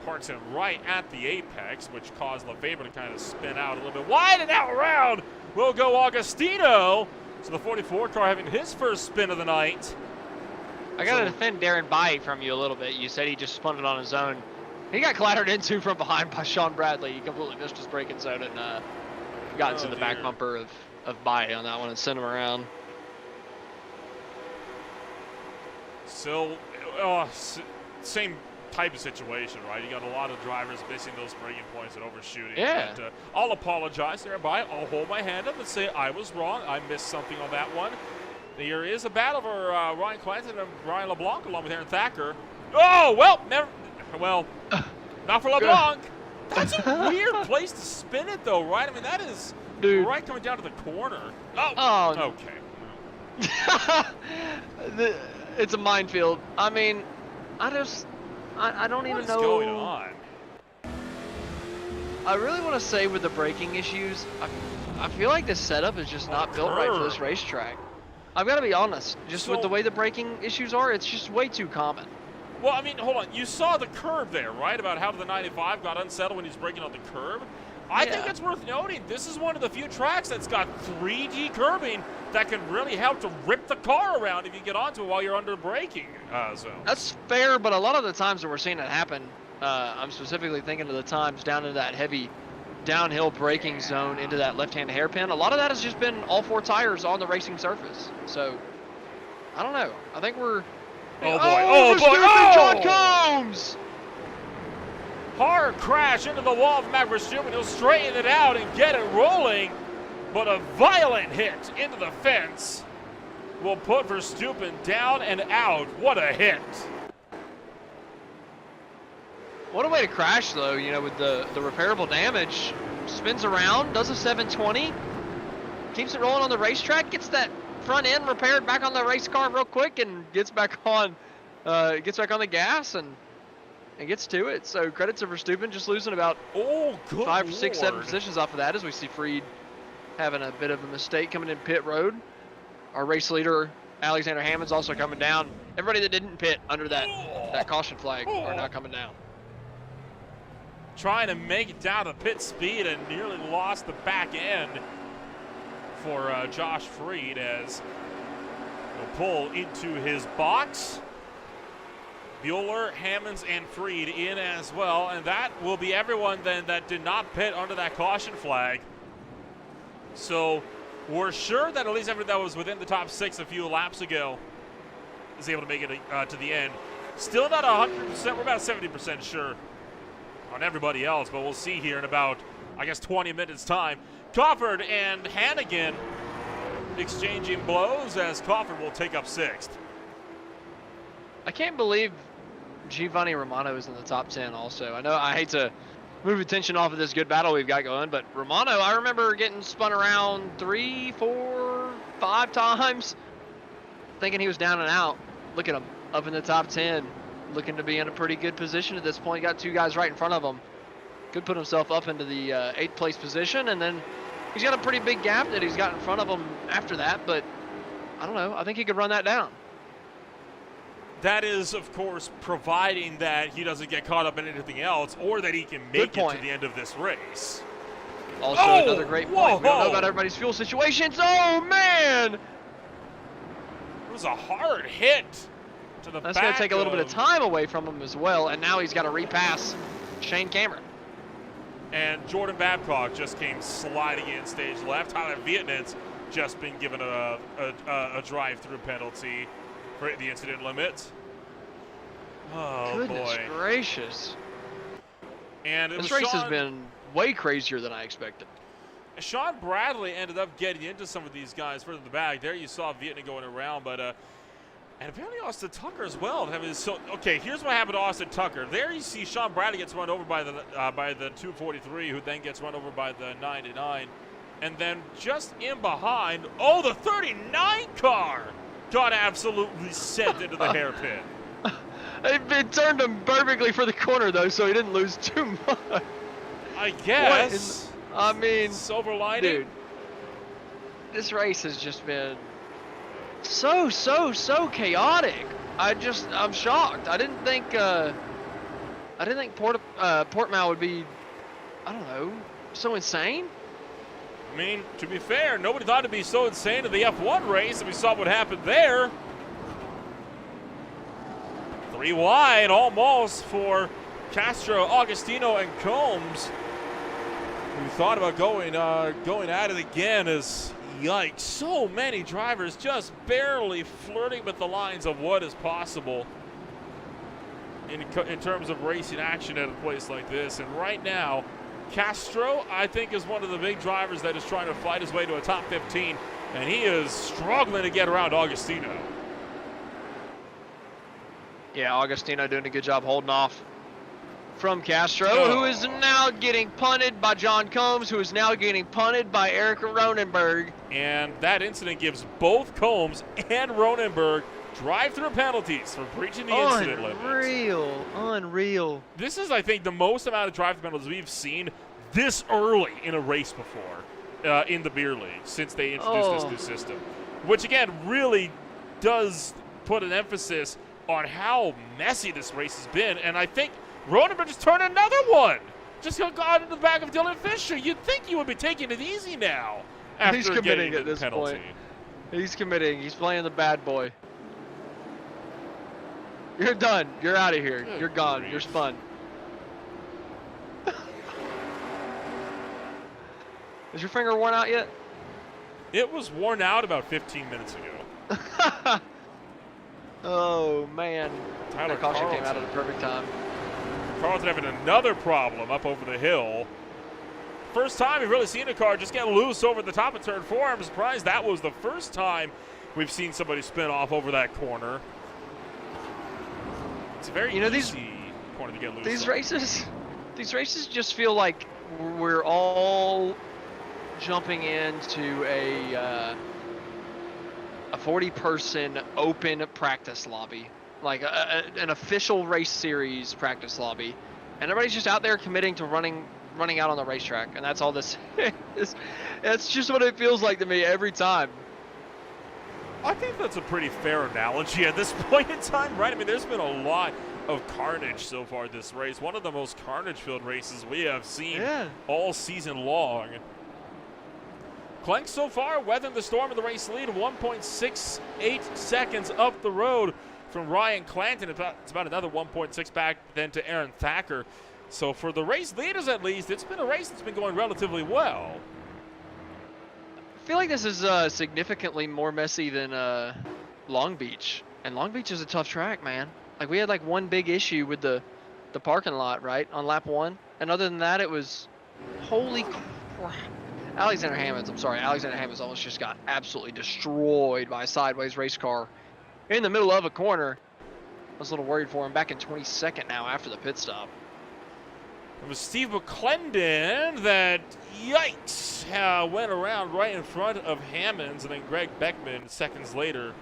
parks him right at the apex, which caused Lefebvre to kind of spin out a little bit wide, and out around will go Augustino. So the 44 car having his first spin of the night. I got to defend Darren Bai from you a little bit. You said he just spun it on his own. He got clattered into from behind by Sean Bradley. He completely missed his braking zone and got into the back bumper of Bai on that one and sent him around. So, same type of situation, right? You got a lot of drivers missing those braking points and overshooting. Yeah. But, I'll apologize there, Bai. I'll hold my hand up and say I was wrong. I missed something on that one. There is a battle for Ryan Clanton and Ryan LeBlanc along with Aaron Thacker. Oh, well, never. Well, not for LeBlanc. That's a weird place to spin it, though, right? I mean, that is right coming down to the corner. Oh, okay. It's a minefield. I mean, I don't even know. What's going on? I really want to say with the braking issues, I feel like this setup is just not built right for this racetrack. I've got to be honest. Just with the way the braking issues are, it's just way too common. Well, I mean, hold on. You saw the curb there, right? About how the 95 got unsettled when he's braking on the curb. I think it's worth noting, this is one of the few tracks that's got 3D curbing that can really help to rip the car around if you get onto it while you're under braking zone. That's fair, but a lot of the times that we're seeing it happen, I'm specifically thinking of the times down into that heavy downhill braking zone into that left-hand hairpin. A lot of that has just been all 4 tires on the racing surface. So, I don't know. I think we're... Oh, boy. Oh, boy. Oh! John Combs! Hard crash into the wall of Matt Verstappen. He'll straighten it out and get it rolling, but a violent hit into the fence will put Verstappen down and out. What a hit. What a way to crash, though, you know, with the repairable damage. Spins around, does a 720, keeps it rolling on the racetrack, gets that front end repaired back on the race car real quick, and gets back on the gas and gets to it. So credit to Verstappen, just losing about 5, 6, 7 positions off of that, as we see Freed having a bit of a mistake coming in pit road. Our race leader, Alexander Hammond's also coming down. Everybody that didn't pit under that caution flag are now coming down. Trying to make it down to pit speed and nearly lost the back end for Josh Freed as he'll pull into his box. Bueller, Hammonds, and Freed in as well, and that will be everyone then that did not pit under that caution flag. So we're sure that at least everyone that was within the top 6 a few laps ago is able to make it to the end. Still not 100%, we're about 70% sure on everybody else, but we'll see here in about, I guess, 20 minutes time. Crawford and Hannigan exchanging blows as Crawford will take up 6th. I can't believe Giovanni Romano is in the top 10 also. I know I hate to move attention off of this good battle we've got going, but Romano, I remember getting spun around 3, 4, 5 times, thinking he was down and out. Look at him, up in the top 10, looking to be in a pretty good position at this point. Got 2 guys right in front of him. Could put himself up into the 8th place position, and then he's got a pretty big gap that he's got in front of him after that, but I don't know. I think he could run that down. That is, of course, providing that he doesn't get caught up in anything else or that he can make it to the end of this race. Also, another great point. We don't know about everybody's fuel situations. Oh, man! It was a hard hit to the back. That's going to take a little bit of time away from him as well, and now he's got to repass Shane Cameron. And Jordan Babcock just came sliding in stage left. Tyler Vietnam's just been given a drive-through penalty for the incident limit. Oh, goodness boy. Gracious. And this race has been way crazier than I expected. Sean Bradley ended up getting into some of these guys further in the back. There you saw Vietnam going around, but and apparently Austin Tucker as well. Okay, here's what happened to Austin Tucker. There you see Sean Bradley gets run over by the 243, who then gets run over by the 99. And then just in behind, the 39 car got absolutely sent into the hairpin. It turned him perfectly for the corner, though, so he didn't lose too much. I guess. I mean, silver lining. Dude, this race has just been so chaotic. I'm shocked. I didn't think Portmao would be, I don't know, so insane. I mean, to be fair, nobody thought it'd be so insane in the F1 race, and we saw what happened there. 3 wide almost for Castro, Agostino, and Combs, who thought about going at it again. As yikes, so many drivers just barely flirting with the lines of what is possible in terms of racing action at a place like this. And right now, Castro, I think, is one of the big drivers that is trying to fight his way to a top 15, and he is struggling to get around Agostino. Yeah, Agostino doing a good job holding off from Castro, who is now getting punted by John Combs, who is now getting punted by Eric Ronenberg. And that incident gives both Combs and Ronenberg drive-through penalties for breaching the incident limit. Unreal. This is, I think, the most amount of drive-through penalties we've seen this early in a race before in the beer league since they introduced this new system, which again really does put an emphasis on how messy this race has been. And I think Ronenberg just turned another one. Just got into the back of Dylan Fisher. You'd think he would be taking it easy now after He's committing getting at this penalty. point. He's committing. He's playing the bad boy. You're done. You're out of here. Good You're gone. grief. You're spun. Is your finger worn out yet? It was worn out about 15 minutes ago. Oh, man. Tyler That caution came Carlton. out at the perfect time. Carlton having another problem up over the hill. First time we've really seen a car just get loose over the top of turn 4. I'm surprised that was the first time we've seen somebody spin off over that corner. It's a very easy corner to get loose. These races just feel like we're all jumping into a 40-person open practice lobby, like an official race series practice lobby, and everybody's just out there committing to running out on the racetrack, and that's all this is. That's just what it feels like to me every time. I think that's a pretty fair analogy at this point in time, right? I mean, there's been a lot of carnage so far this race. One of the most carnage-filled races we have seen all season long. Clank so far weathering the storm of the race lead, 1.68 seconds up the road from Ryan Clanton. It's about another 1.6 back then to Aaron Thacker. So for the race leaders at least, it's been a race that's been going relatively well. I feel like this is significantly more messy than Long Beach, and Long Beach is a tough track, man. Like, we had like one big issue with the parking lot, right, on lap 1, and other than that, it was holy crap. Alexander Hammonds almost just got absolutely destroyed by a sideways race car in the middle of a corner. I was a little worried for him. Back in 22nd now after the pit stop. It was Steve McClendon that, yikes, went around right in front of Hammonds, and then Greg Beckman seconds later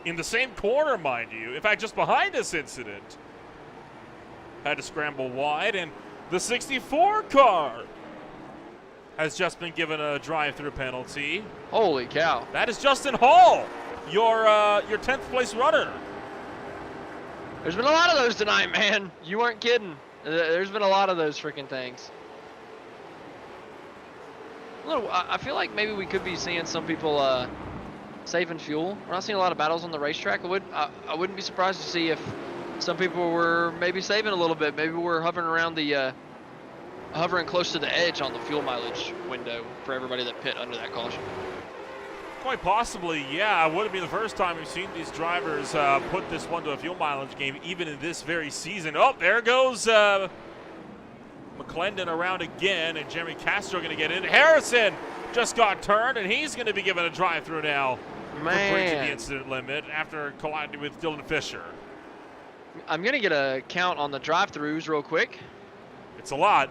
in the same corner, mind you. In fact, just behind this incident, had to scramble wide, and the 64 car has just been given a drive-through penalty. Holy cow. That is Justin Hall, your 10th place runner. There's been a lot of those tonight, man. You weren't kidding. There's been a lot of those freaking things. I feel like maybe we could be seeing some people saving fuel. We're not seeing a lot of battles on the racetrack. I wouldn't be surprised to see if some people were maybe saving a little bit. Maybe we're hovering around the hovering close to the edge on the fuel mileage window for everybody that pit under that caution. Quite possibly, yeah. It wouldn't be the first time we've seen these drivers put this one to a fuel mileage game, even in this very season. Oh, there goes McClendon around again, and Jeremy Castro going to get in. Harrison just got turned, and he's going to be given a drive-through now for breaching the incident limit after colliding with Dylan Fisher. I'm going to get a count on the drive-throughs real quick. It's a lot.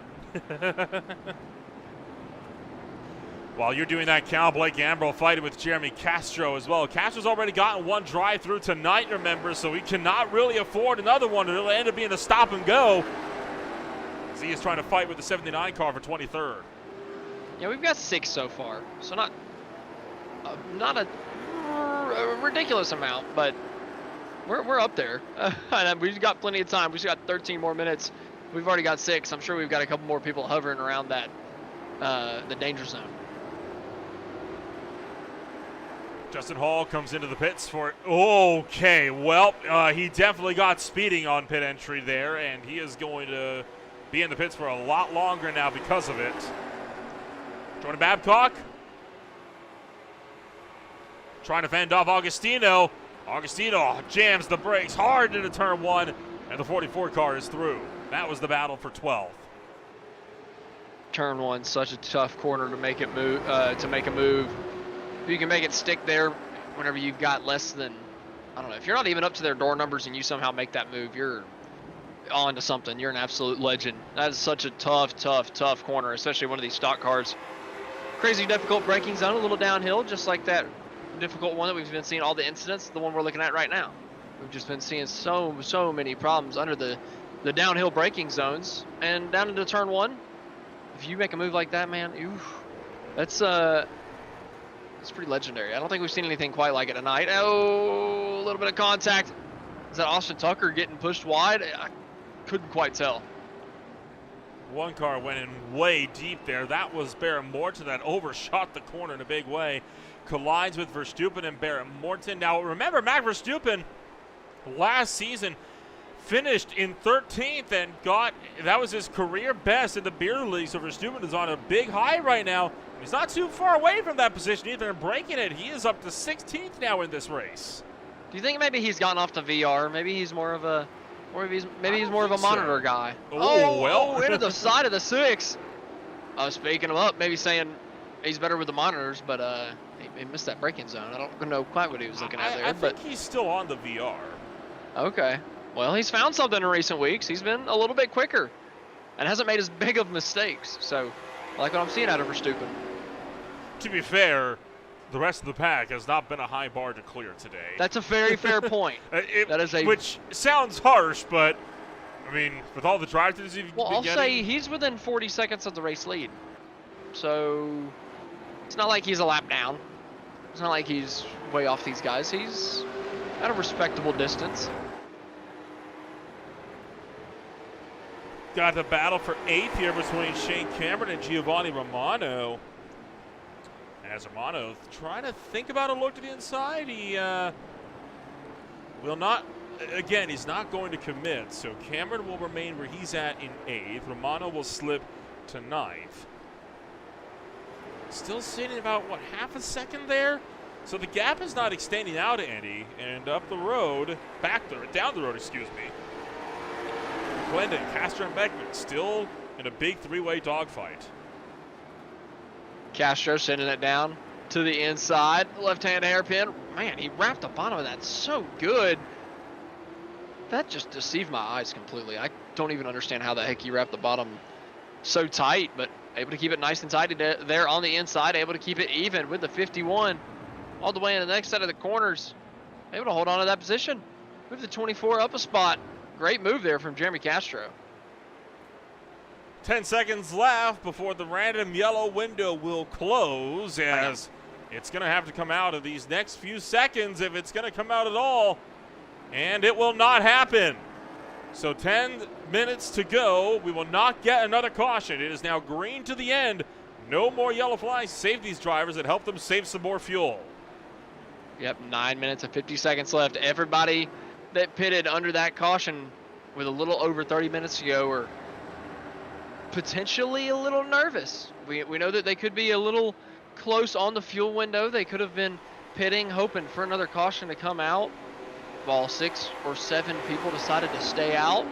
While you're doing that count, Blake Gambrill fighting with Jeremy Castro as well. Castro's already gotten one drive-through tonight, remember, so he cannot really afford another one. It'll end up being a stop and go. As he is trying to fight with the 79 car for 23rd. Yeah, we've got 6 so far, so not a ridiculous amount, but we're up there. And we've got plenty of time. We've got 13 more minutes. We've already got 6. I'm sure we've got a couple more people hovering around that the danger zone. Justin Hall comes into the pits for it. Okay, well, he definitely got speeding on pit entry there, and he is going to be in the pits for a lot longer now because of it. Jordan Babcock trying to fend off Agostino. Agostino jams the brakes hard into turn 1, and the 44 car is through. That was the battle for 12th. Turn 1, such a tough corner to make it move. To make a move. If you can make it stick there whenever you've got less than, I don't know, if you're not even up to their door numbers and you somehow make that move, you're on to something. You're an absolute legend. That is such a tough corner, especially one of these stock cars. Crazy difficult braking zone, a little downhill, just like that difficult one that we've been seeing all the incidents, the one we're looking at right now. We've just been seeing so many problems under the downhill braking zones. And down into turn 1, If you make a move like that, man, oof, that's pretty legendary. I don't think we've seen anything quite like it tonight. Oh, a little bit of contact. Is that Austin Tucker getting pushed wide? I couldn't quite tell. One car went in way deep there. That was Barrett Morton that overshot the corner in a big way. Collides with Verstappen and Barrett Morton. Now remember, Max Verstappen last season finished in 13th and that was his career best in the beer league. So Verstappen is on a big high right now. He's not too far away from that position either and breaking it. He is up to 16th now in this race. Do you think maybe he's gotten off to VR? Maybe he's more of a monitor guy. Oh, well. Into the side of the 6. I was faking him up, maybe saying he's better with the monitors, but he missed that braking zone. I don't know quite what he was looking at there. I think he's still on the VR. Okay. Well, he's found something in recent weeks. He's been a little bit quicker and hasn't made as big of mistakes. So I like what I'm seeing out of Verstappen. To be fair, the rest of the pack has not been a high bar to clear today. That's a very fair point. Which sounds harsh, but I mean, with all the drive-throughs you've been getting. Say he's within 40 seconds of the race lead. So it's not like he's a lap down. It's not like he's way off these guys. He's at a respectable distance. Got the battle for 8th here between Shane Cameron and Giovanni Romano. As Romano trying to think about a look to the inside, he will not. Again, he's not going to commit, so Cameron will remain where he's at in 8th. Romano will slip to 9th. Still sitting about, what, half a second there? So the gap is not extending out to any, and up the road, down the road, excuse me. Glendon, Castro, and Beckman still in a big 3-way dogfight. Castro sending it down to the inside, left-hand hairpin. Man, he wrapped the bottom of that so good. That just deceived my eyes completely. I don't even understand how the heck he wrapped the bottom so tight, but able to keep it nice and tight there on the inside, able to keep it even with the 51 all the way in the next set of the corners. Able to hold on to that position. Move the 24 up a spot. Great move there from Jeremy Castro. 10 seconds left before the random yellow window will close, as it's going to have to come out of these next few seconds if it's going to come out at all, and it will not happen. So 10 minutes to go. We will not get another caution. It is now green to the end. No more yellow flags. Save these drivers and help them save some more fuel. Yep, 9 minutes and 50 seconds left. Everybody that pitted under that caution with a little over 30 minutes to go are potentially a little nervous. We know that they could be a little close on the fuel window. They could have been pitting, hoping for another caution to come out, while 6 or 7 people decided to stay out,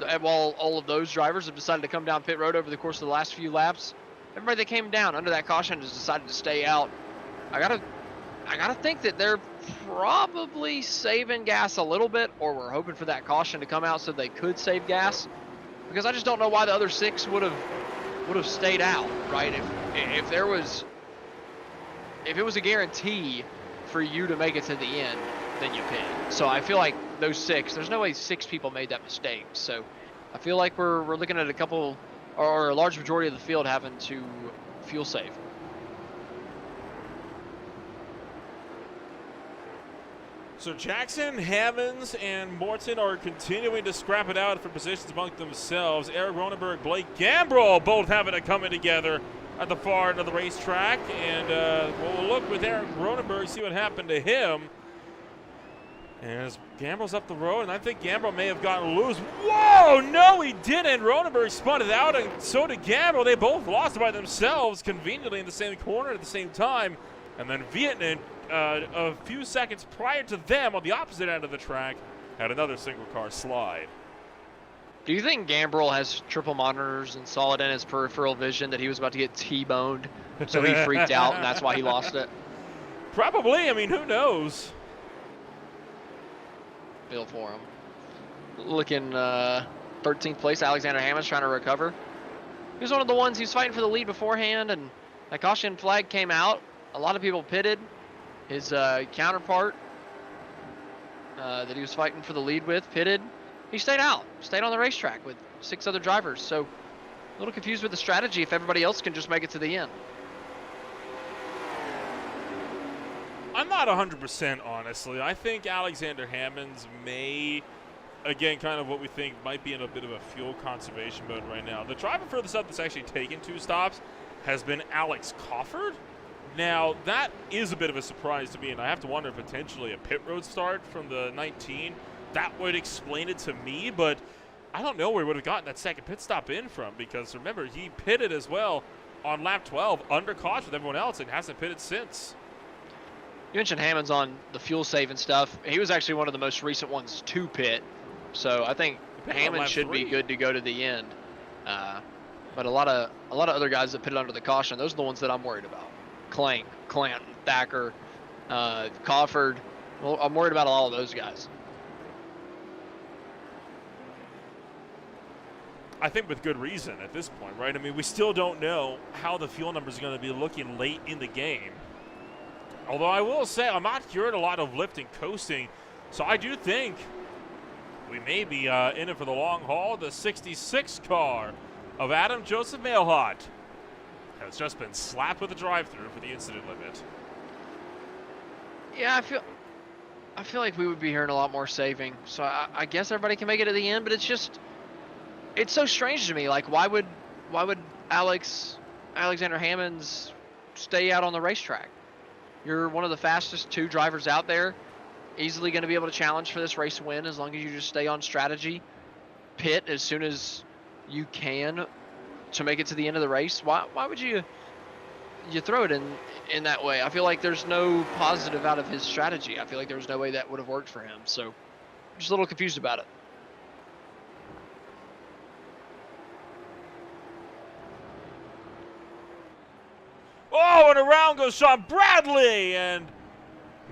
and while all of those drivers have decided to come down pit road over the course of the last few laps. Everybody that came down under that caution has decided to stay out. I gotta think that they're probably saving gas a little bit, or we're hoping for that caution to come out so they could save gas, because I just don't know why the other 6 would have stayed out, right? If it was a guarantee for you to make it to the end, then you pit. So I feel like those 6, there's no way 6 people made that mistake. So I feel like we're looking at a couple, or a large majority of the field having to fuel save. So Jackson, Hammonds, and Morton are continuing to scrap it out for positions among themselves. Eric Ronenberg, Blake Gambrell both having it coming together at the far end of the racetrack. And we'll look with Eric Ronenberg, see what happened to him. As Gambrell's up the road, and I think Gambrell may have gotten loose. Whoa, no, he didn't. Ronenberg spun it out, and so did Gambrell. They both lost by themselves, conveniently in the same corner at the same time. And then Vietnam, a few seconds prior to them on the opposite end of the track, had another single car slide. Do you think Gambrell has triple monitors and saw it in his peripheral vision that he was about to get T-boned, so he freaked out and that's why he lost it? Probably. I mean, who knows? Feel for him. Looking 13th place, Alexander Hammonds trying to recover. He was one of the ones he was fighting for the lead beforehand, and that caution flag came out. A lot of people pitted. His counterpart that he was fighting for the lead with pitted. He stayed out, stayed on the racetrack with 6 other drivers. So A little confused with the strategy if everybody else can just make it to the end. I'm not 100% honestly. I think Alexander Hammonds may, again, kind of what we think might be in a bit of a fuel conservation mode right now. The driver furthest up that's actually taken 2 stops has been Alex Cofford. Now, that is a bit of a surprise to me, and I have to wonder if potentially a pit road start from the 19, that would explain it to me, but I don't know where he would have gotten that second pit stop in from, because remember, he pitted as well on lap 12 under caution with everyone else and hasn't pitted since. You mentioned Hammonds on the fuel saving stuff. He was actually one of the most recent ones to pit, so I think Hammonds should be good to go to the end. But a lot of other guys that pitted under the caution, those are the ones that I'm worried about. Clank, Clanton, Thacker, Cofford. Well, I'm worried about all of those guys. I think with good reason at this point, right? I mean, we still don't know how the fuel numbers are going to be looking late in the game. Although I will say I'm not hearing a lot of lift and coasting, so I do think we may be in it for the long haul. The 66 car of Adam Joseph Mailhot has just been slapped with a drive-through for the incident limit. Yeah, I feel like we would be hearing a lot more saving. So I guess everybody can make it to the end, but it's so strange to me. Like, why would Alexander Hammonds stay out on the racetrack? You're one of the fastest 2 drivers out there, easily going to be able to challenge for this race win as long as you just stay on strategy. Pit as soon as you can to make it to the end of the race. Why would you throw it in that way? I feel like there's no positive out of his strategy. I feel like there was no way that would have worked for him. So I'm just a little confused about it. Oh, and around goes Sean Bradley, and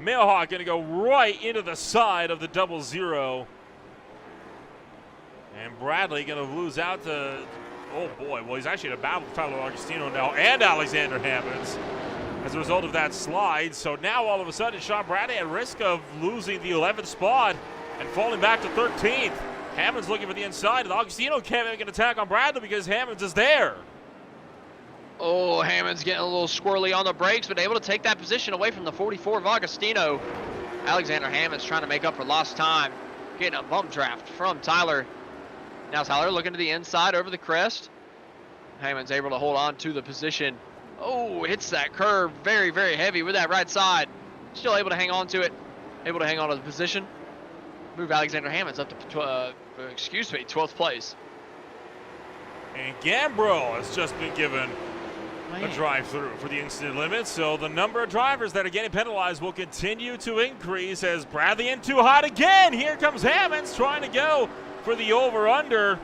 Mailhawk going to go right into the side of the 00. And Bradley going to lose out to, oh boy, well, he's actually in a battle with Tyler Augustino now and Alexander Hammonds as a result of that slide. So now all of a sudden, Sean Bradley at risk of losing the 11th spot and falling back to 13th. Hammonds looking for the inside, and Augustino can't make an attack on Bradley because Hammonds is there. Oh, Hammond's getting a little squirrely on the brakes, but able to take that position away from the 44 of Augustino. Alexander Hammond's trying to make up for lost time, getting a bump draft from Tyler. Now Tyler looking to the inside over the crest. Hammond's able to hold on to the position. Oh, hits that curve very, very heavy with that right side. Still able to hang on to it, able to hang on to the position. Move Alexander Hammond's up to 12th place. And Gambro has just been given a drive-through for the incident limit, so the number of drivers that are getting penalized will continue to increase as Bradley in too hot again. Here comes Hammonds trying to go for the over-under.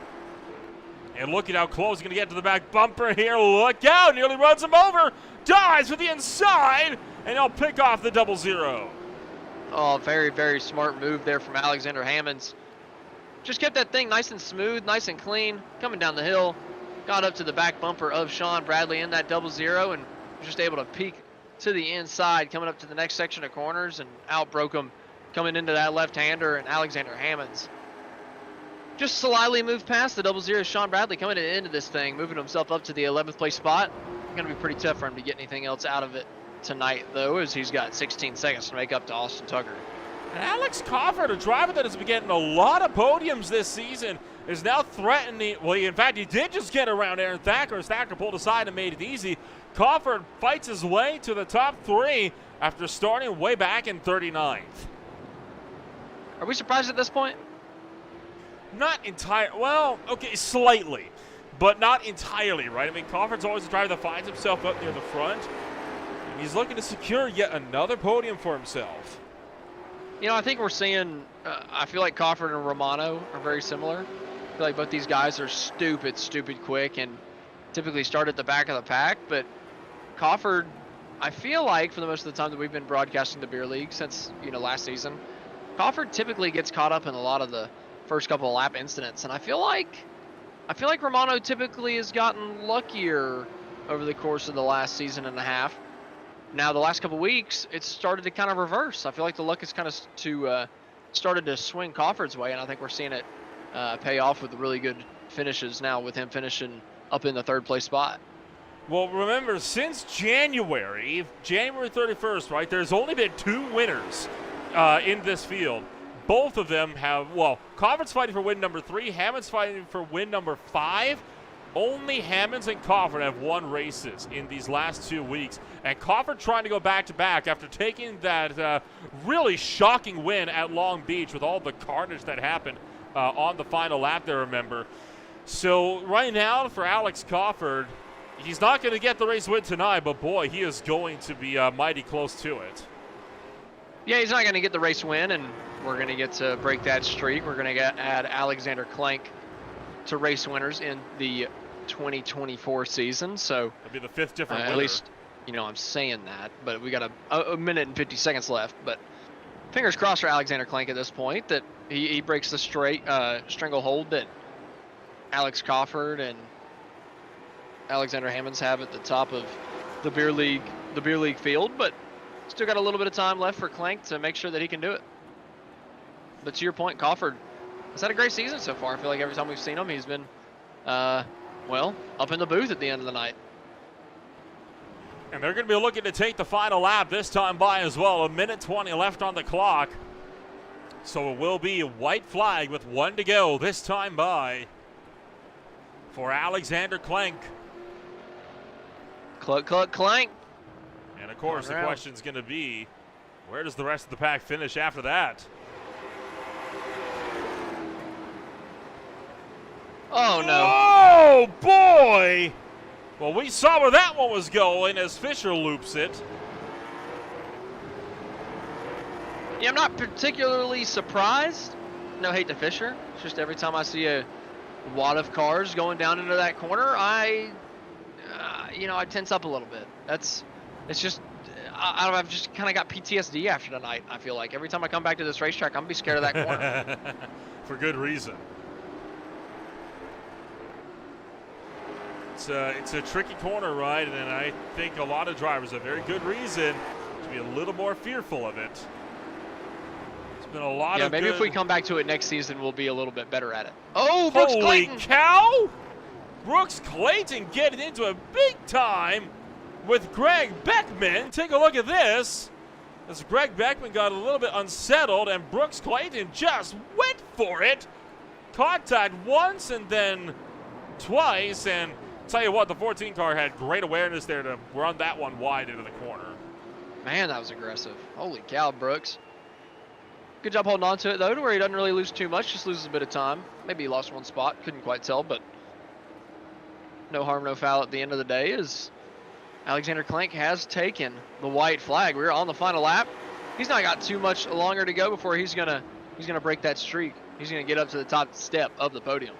And look at how close he's going to get to the back bumper here. Look out, nearly runs him over. Dives for the inside, and he'll pick off the 00. Oh, very, very smart move there from Alexander Hammonds. Just kept that thing nice and smooth, nice and clean, coming down the hill. Got up to the back bumper of Sean Bradley in that 00 and just able to peek to the inside, coming up to the next section of corners and outbroke him, coming into that left-hander, and Alexander Hammonds just slyly moved past the 00. Sean Bradley coming into this thing, moving himself up to the 11th place spot. Going to be pretty tough for him to get anything else out of it tonight, though, as he's got 16 seconds to make up to Austin Tucker. And Alex Cofford, a driver that has been getting a lot of podiums this season, is now threatening. Well, in fact, he did just get around Aaron Thacker. Thacker pulled aside and made it easy. Cofford fights his way to the top 3 after starting way back in 39th. Are we surprised at this point? Not entirely. Well, okay, slightly, but not entirely, right? I mean, Cofford's always a driver that finds himself up near the front, and he's looking to secure yet another podium for himself. You know, I think we're seeing, I feel like Cofford and Romano are very similar. I feel like both these guys are stupid quick and typically start at the back of the pack. But Cofford, I feel like for the most of the time that we've been broadcasting the beer league since, last season, Cofford typically gets caught up in a lot of the first couple of lap incidents. And I feel like Romano typically has gotten luckier over the course of the last season and a half. Now, the last couple weeks, it's started to kind of reverse. I feel like the luck has kind of started to swing Cofford's way, and I think we're seeing it pay off with really good finishes now, with him finishing up in the 3rd place spot. Well, remember, since January 31st, right, there's only been 2 winners in this field. Both of them have, well, Coffert's fighting for win number 3, Hammond's fighting for win number 5. Only Hammonds and Coffert have won races in these last 2 weeks. And Coffert trying to go back-to-back after taking that really shocking win at Long Beach with all the carnage that happened on the final lap there, remember. So right now for Alex Coffert, he's not going to get the race win tonight, but boy, he is going to be mighty close to it. Yeah, he's not going to get the race win, and we're going to get to break that streak. We're going to add Alexander Klenk to race winners in the 2024 season. So it'll be the 5th different winner. At least, you know, I'm saying that, but we got a minute and 50 seconds left. But fingers crossed for Alexander Klenk at this point that he breaks the stranglehold that Alex Coffert and Alexander Hammonds have at the top of the beer league field. But still got a little bit of time left for Klenk to make sure that he can do it. But to your point, Coffert has had a great season so far. I feel like every time we've seen him, he's been, well, up in the booth at the end of the night. And they're going to be looking to take the final lap this time by as well. 1:20 left on the clock. So it will be a white flag with 1 to go this time by for Alexander Klenk. Klenk. And of course, the question's going to be, where does the rest of the pack finish after that? Oh, no. Oh, boy! Well, we saw where that one was going as Fisher loops it. Yeah, I'm not particularly surprised. No hate to Fisher. It's just every time I see a wad of cars going down into that corner, I tense up a little bit. It's just, I've just kind of got PTSD after tonight, I feel like. Every time I come back to this racetrack, I'm going to be scared of that corner. For good reason. It's a tricky corner, right? And I think a lot of drivers have very good reason to be a little more fearful of it. It's been a lot of maybe good... if we come back to it next season, we'll be a little bit better at it. Oh, Brooks Holy Clayton! cow! Brooks Clayton getting into a big time with Greg Beckman. Take a look at this. As Greg Beckman got a little bit unsettled and Brooks Clayton just went for it. Contact once and then twice, and tell you what, the 14 car had great awareness there to run that one wide into the corner. Man, that was aggressive. Holy cow, Brooks. Good job holding on to it, though, to where he doesn't really lose too much, just loses a bit of time. Maybe he lost 1 spot, couldn't quite tell, but no harm, no foul at the end of the day, as Alexander Klenk has taken the white flag. We're on the final lap. He's not got too much longer to go before he's gonna break that streak. He's gonna get up to the top step of the podium.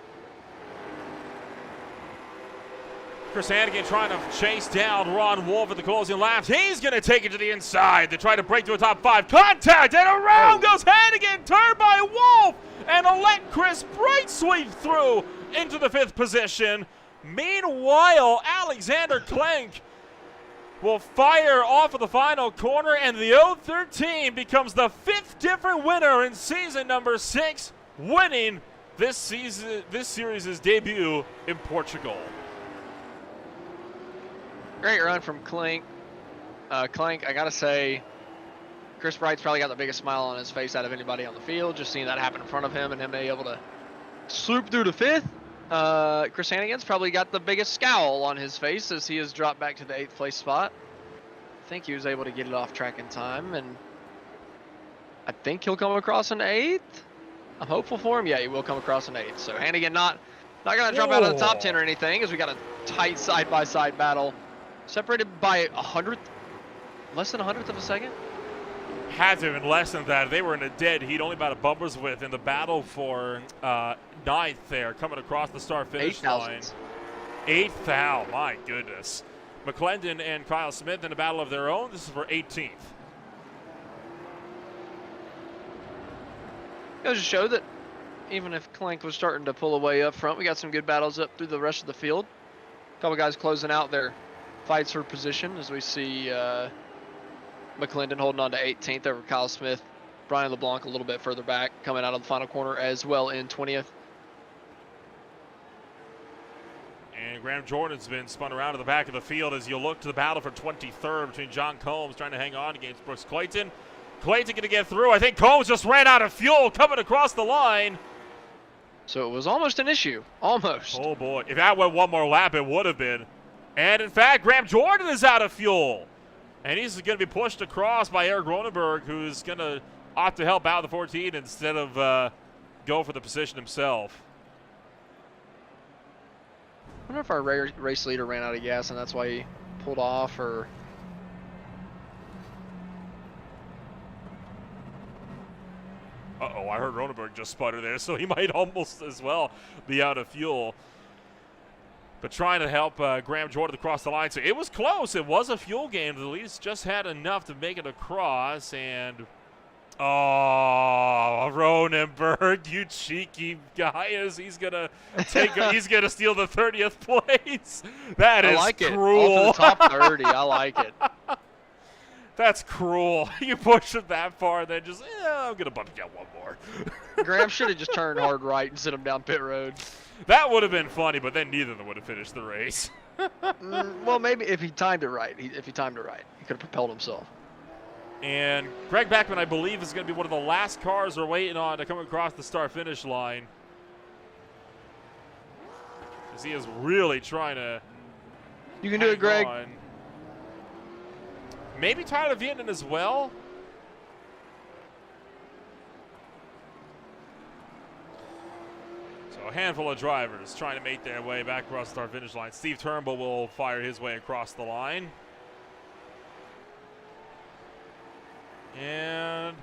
Chris Hannigan trying to chase down Ron Wolf at the closing laps. He's going to take it to the inside to try to break to a top 5. Contact, and around goes Hannigan, turned by Wolf, and a let Chris Bright sweep through into the 5th position. Meanwhile, Alexander Klenk will fire off of the final corner, and the 013 becomes the 5th different winner in season number 6, winning this series' debut in Portugal. Great run from Klenk. Klenk, I gotta say, Chris Bright's probably got the biggest smile on his face out of anybody on the field. Just seeing that happen in front of him and him being able to swoop through to 5th. Chris Hannigan's probably got the biggest scowl on his face as he has dropped back to the 8th place spot. I think he was able to get it off track in time, and I think he'll come across an 8th. I'm hopeful for him. Yeah, he will come across an 8th. So Hannigan not gonna jump out of the top 10 or anything, as we got a tight side-by-side battle. Separated by less than a hundredth of a second? Had to have been less than that. They were in a dead heat, only about a bumper's width in the battle for 9th there, coming across the start-finish line. 8th thou, my goodness. McClendon and Kyle Smith in a battle of their own. This is for 18th. It goes to show that even if Klenk was starting to pull away up front, we got some good battles up through the rest of the field. A couple guys closing out their fights for position, as we see McClendon holding on to 18th over Kyle Smith. Brian LeBlanc a little bit further back, coming out of the final corner as well in 20th. And Graham Jordan's been spun around to the back of the field as you look to the battle for 23rd between John Combs trying to hang on against Brooks Clayton. Clayton going to get through. I think Combs just ran out of fuel coming across the line. So it was almost an issue. Almost. Oh, boy. If that went one more lap, it would have been. And, in fact, Graham Jordan is out of fuel. And he's going to be pushed across by Eric Ronenberg, who's going to opt to help out the 14 instead of go for the position himself. I wonder if our race leader ran out of gas and that's why he pulled off, or... Uh-oh, I heard Ronenberg just sputter there, so he might almost as well be out of fuel. But trying to help Graham Jordan across the line. So it was close. It was a fuel game. The Leafs just had enough to make it across. And, oh, Ronenberg, you cheeky guy, as he's going to he's going to steal the 30th place. That is cruel. Off to the top 30. I like it. That's cruel. You push it that far, then just, I'm going to bump you out one more. Graham should have just turned hard right and sent him down pit road. That would have been funny, but then neither of them would have finished the race. Well, maybe if he timed it right. He could have propelled himself. And Greg Beckman, I believe, is going to be one of the last cars we're waiting on to come across the start-finish line. As he is really trying to You can do it, Greg. on. Maybe Tyler Vietnam as well. So a handful of drivers trying to make their way back across the start-finish line. Steve Turnbull will fire his way across the line. And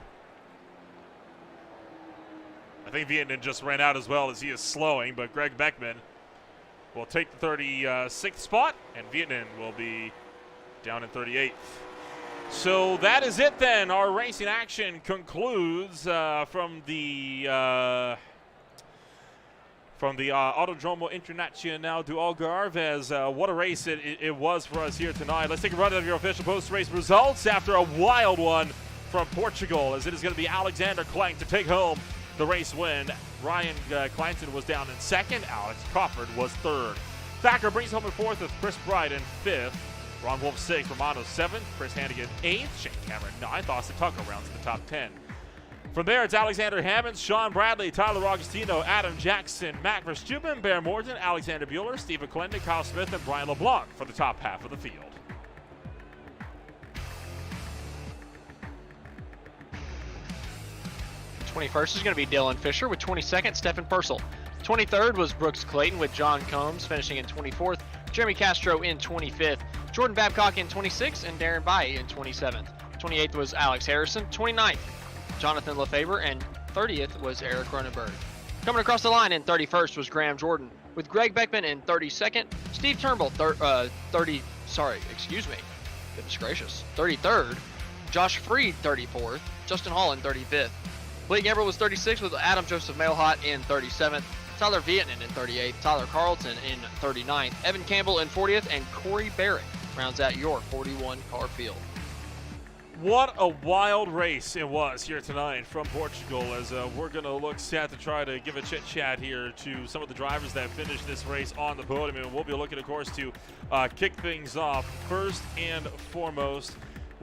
I think Vietnam just ran out as well as he is slowing, but Greg Beckman will take the 36th spot, and Vietnam will be down in 38th. So that is it then. Our racing action concludes from the Autódromo Internacional do Algarve. What a race it was for us here tonight. Let's take a run at your official post-race results after a wild one from Portugal, as it is going to be Alexander Klenk to take home the race win. Ryan Clanton was down in second. Alex Crawford was third. Thacker brings home in fourth with Chris Bright in fifth. Ron Wolf sixth, Romano seventh, Chris Hannigan eighth, Shane Cameron ninth, Austin Tucker rounds the top 10. From there, it's Alexander Hammonds, Sean Bradley, Tyler Augustino, Adam Jackson, Matt Versteuben, Bear Morton, Alexander Bueller, Steve McClendon, Kyle Smith, and Brian LeBlanc for the top half of the field. '21st is going to be Dylan Fisher with 22nd, Stephen Purcell. 23rd was Brooks Clayton with John Combs finishing in 24th, Jeremy Castro in 25th, Jordan Babcock in 26th, and Darren Baye in 27th. 28th was Alex Harrison, 29th, Jonathan Lefebvre, and 30th was Eric Ronenberg. Coming across the line in 31st was Graham Jordan, with Greg Beckman in 32nd, Steve Turnbull, 33rd, Josh Freed 34th, Justin Hall in 35th. Blake Gamble was 36th with Adam Joseph Mailhot in 37th, Tyler Vietnam in 38th, Tyler Carlton in 39th, Evan Campbell in 40th, and Corey Barrett rounds out your 41-car field. What a wild race it was here tonight from Portugal, as we're going to look set to try to give a chit-chat here to some of the drivers that finished this race on the podium. And we'll be looking, of course, to kick things off first and foremost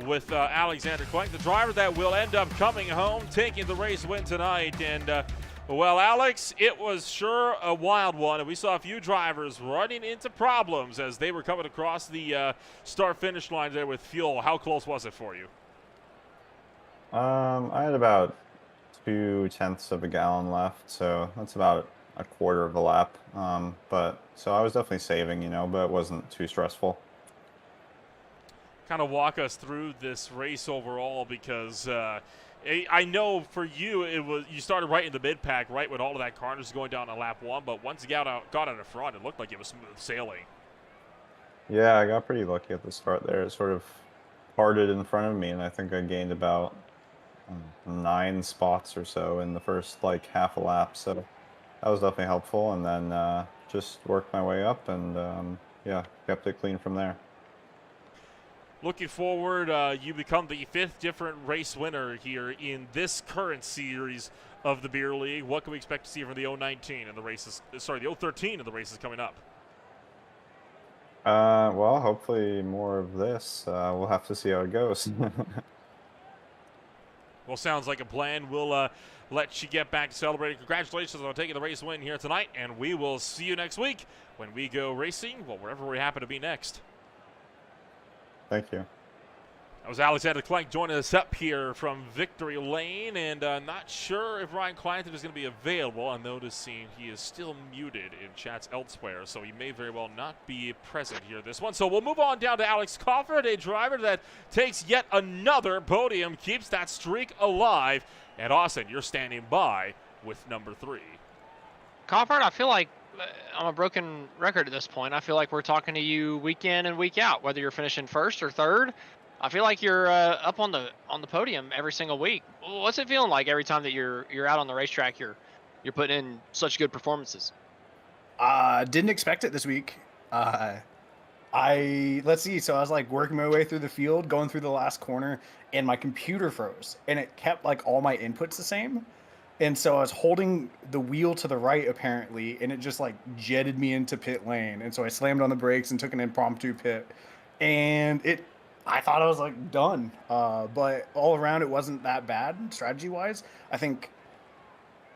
with Alexander Klenk, the driver that will end up coming home, taking the race win tonight. And, well, Alex, it was sure a wild one, and we saw a few drivers running into problems as they were coming across the start-finish line there with fuel. How close was it for you? I had about 0.2 of a gallon left, so that's about a quarter of a lap. So I was definitely saving, but it wasn't too stressful. Kind of walk us through this race overall, because I know for you you started right in the mid pack, right when all of that carnage was going down on lap one, but once you got out in the front, it looked like it was smooth sailing. Yeah, I got pretty lucky at the start there. It sort of parted in front of me, and I think I gained about 9 spots or so in the first half a lap, so that was definitely helpful. And then just worked my way up, and kept it clean from there. Looking forward, you become the 5th different race winner here in this current series of the Beer League. What can we expect to see from the 019 and the races? Sorry, the 013 and the races coming up? Well, hopefully more of this. We'll have to see how it goes. Well, sounds like a plan. We'll let you get back to celebrating. Congratulations on taking the race win here tonight, and we will see you next week when we go racing, well, wherever we happen to be next. Thank you. That was Alexander Clank joining us up here from Victory Lane, and not sure if Ryan Clanton is going to be available. I'm noticing he is still muted in chats elsewhere, so he may very well not be present here this one. So we'll move on down to Alex Cofford, a driver that takes yet another podium, keeps that streak alive. And Austin, you're standing by with number 3. Cofford, I feel like I'm a broken record at this point. I feel like we're talking to you week in and week out, whether you're finishing first or third. I feel like you're up on the podium every single week. What's it feeling like every time that you're out on the racetrack? You're putting in such good performances. Didn't expect it this week. Let's see. So I was like working my way through the field, going through the last corner, and my computer froze, and it kept like all my inputs the same. And so I was holding the wheel to the right apparently, and it just like jetted me into pit lane. And so I slammed on the brakes and took an impromptu pit, and I thought I was like done. But all around it wasn't that bad strategy wise. I think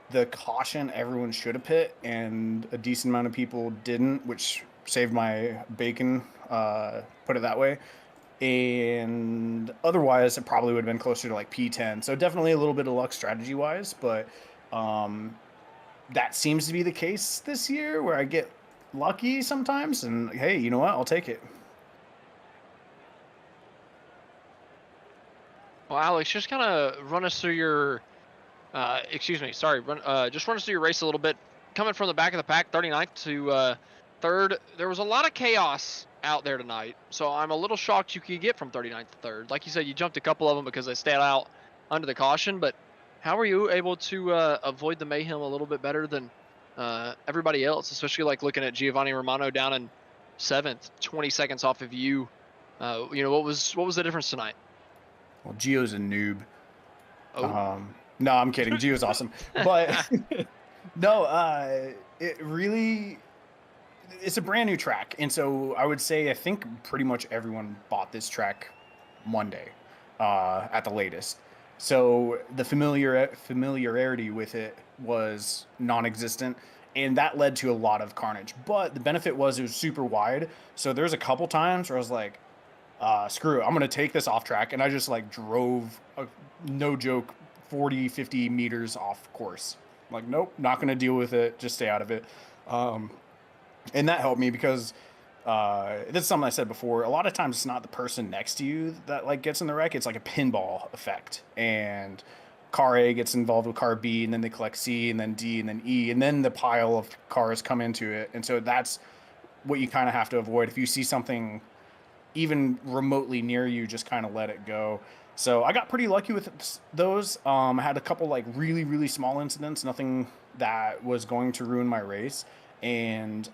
the caution, everyone should have pit, and a decent amount of people didn't, which saved my bacon, put it that way. And otherwise it probably would have been closer to like P10. So definitely a little bit of luck strategy wise, but that seems to be the case this year where I get lucky sometimes, and hey, you know what? I'll take it. Well, Alex, just kind of run us through your, just run us through your race a little bit. Coming from the back of the pack, 39th to third, there was a lot of chaos out there tonight. So I'm a little shocked you could get from 39th to third. Like you said, you jumped a couple of them because they stayed out under the caution. But how were you able to avoid the mayhem a little bit better than everybody else, especially like looking at Giovanni Romano down in 7th, 20 seconds off of you? What was the difference tonight? Well, Gio's a noob. Oh. No, I'm kidding. Gio's awesome. But no, it's a brand new track. And so I would say, I think pretty much everyone bought this track Monday at the latest. So the familiarity with it was non-existent. And that led to a lot of carnage. But the benefit was it was super wide. So there's a couple times where I was like, screw it, I'm going to take this off track. And I just like drove, no joke, 40, 50 meters off course. I'm like, nope, not going to deal with it. Just stay out of it. And that helped me because this is something I said before. A lot of times it's not the person next to you that like gets in the wreck. It's like a pinball effect. And car A gets involved with car B, and then they collect C, and then D, and then E, and then the pile of cars come into it. And so that's what you kind of have to avoid. If you see something even remotely near you, just kind of let it go. So I got pretty lucky with those. I had a couple like really, really small incidents, nothing that was going to ruin my race. And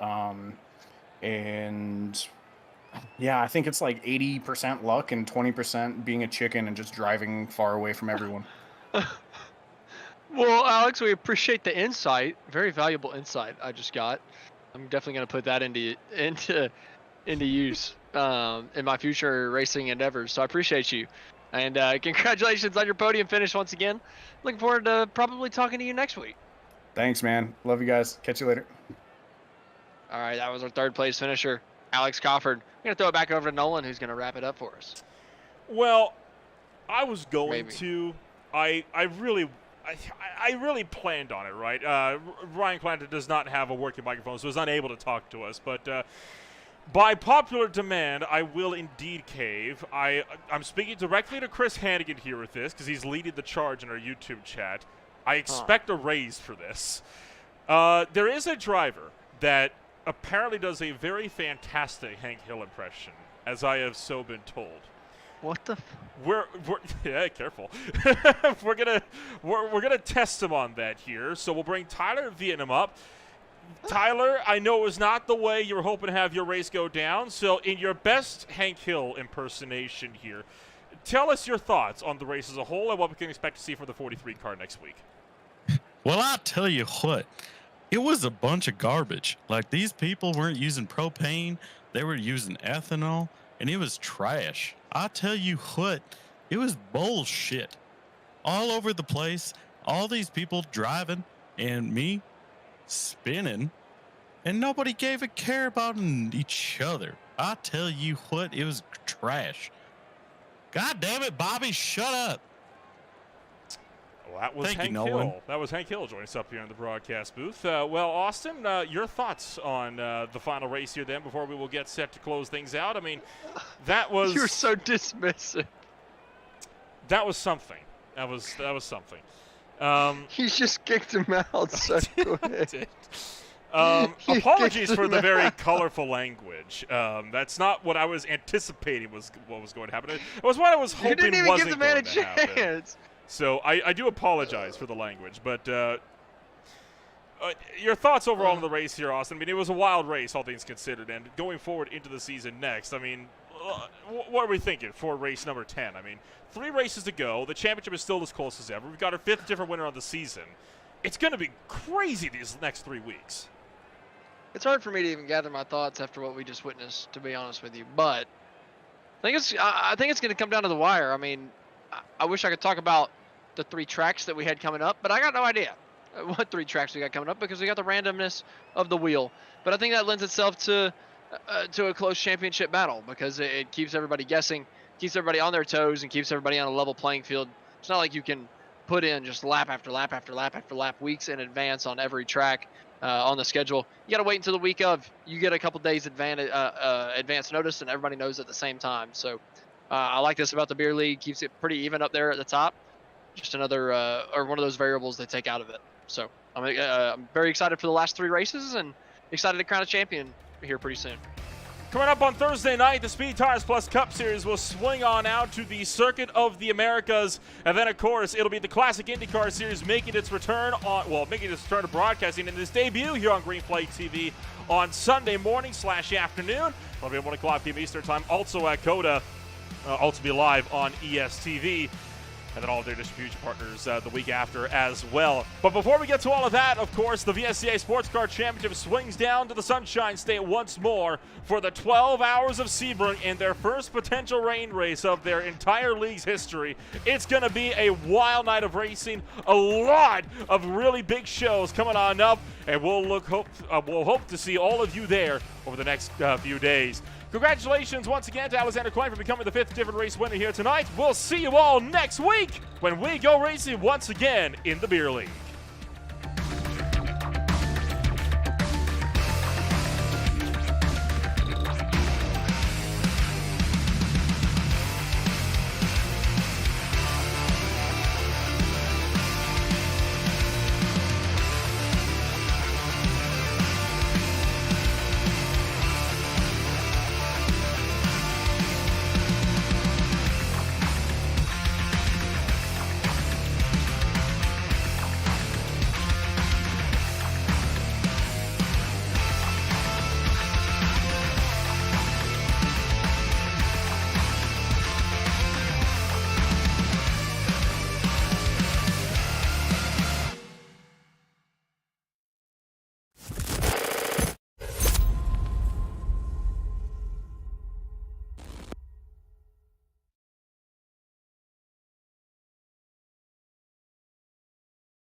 yeah, I think it's like 80% luck and 20% being a chicken and just driving far away from everyone. Well, Alex, we appreciate the insight. Very valuable insight I just got. I'm definitely going to put that into use in my future racing endeavors. So I appreciate you. And congratulations on your podium finish once again. Looking forward to probably talking to you next week. Thanks, man. Love you guys. Catch you later. All right, that was our third place finisher, Alex Cofford. I'm going to throw it back over to Nolan, who's going to wrap it up for us. Well, I was going Maybe. to. I really planned on it, right? Ryan Clanton does not have a working microphone, so he's unable to talk to us. But by popular demand, I will indeed cave. I'm speaking directly to Chris Hannigan here with this because he's leading the charge in our YouTube chat. I expect a raise for this. There is a driver that apparently does a very fantastic Hank Hill impression, as I have so been told. What the? We're yeah, careful. we're gonna test him on that here. So we'll bring Tyler Vietnam up. Tyler, I know it was not the way you were hoping to have your race go down. So in your best Hank Hill impersonation here, tell us your thoughts on the race as a whole and what we can expect to see for the 43 car next week. Well, I'll tell you what. It was a bunch of garbage. Like, these people weren't using propane. They were using ethanol, and it was trash. I tell you what, it was bullshit. All over the place, all these people driving, and me spinning, and nobody gave a care about each other. I tell you what, it was trash. God damn it, Bobby, shut up. Well, that was Thank Hank you, Hill. Nolan. That was Hank Hill joining us up here in the broadcast booth. Well, Austin, your thoughts on the final race here then before we will get set to close things out? I mean, that was... You're so dismissive. That was something. That was something. You just kicked him out so quick. Apologies for the very colorful language. That's not what I was anticipating was what was going to happen. It was what I was hoping You didn't even wasn't give the man a going to happen. chance. So I do apologize for the language, but your thoughts overall on the race here, Austin? I mean, it was a wild race, all things considered, and going forward into the season next, I mean, what are we thinking for race number 10? I mean, 3 races to go. The championship is still as close as ever. We've got our 5th different winner on the season. It's going to be crazy these next 3 weeks. It's hard for me to even gather my thoughts after what we just witnessed, to be honest with you. But I think it's going to come down to the wire. I mean, I wish I could talk about the 3 tracks that we had coming up, but I got no idea what 3 tracks we got coming up because we got the randomness of the wheel. But I think that lends itself to a close championship battle because it keeps everybody guessing, keeps everybody on their toes, and keeps everybody on a level playing field. It's not like you can put in just lap after lap after lap after lap weeks in advance on every track on the schedule. You got to wait until the week of. You get a couple days advance notice, and everybody knows at the same time. So I like this about the beer league. Keeps it pretty even up there at the top. Just another or one of those variables they take out of it. So I'm very excited for the last 3 races and excited to crown a champion here pretty soon. Coming up on Thursday night, the Speed Tires Plus Cup Series will swing on out to the Circuit of the Americas. And then, of course, it'll be the Classic IndyCar Series making its return to broadcasting in its debut here on Green Flag TV on Sunday morning / afternoon. It'll be at 1 o'clock p.m. Eastern Time, also at COTA, also be live on ESTV. And then all of their distribution partners the week after as well. But before we get to all of that, of course, the VSCA Sports Car Championship swings down to the Sunshine State once more for the 12 Hours of Sebring in their first potential rain race of their entire league's history. It's going to be a wild night of racing, a lot of really big shows coming on up, and we'll hope to see all of you there over the next few days. Congratulations once again to Alexander Coyne for becoming the 5th different race winner here tonight. We'll see you all next week when we go racing once again in the Beer League.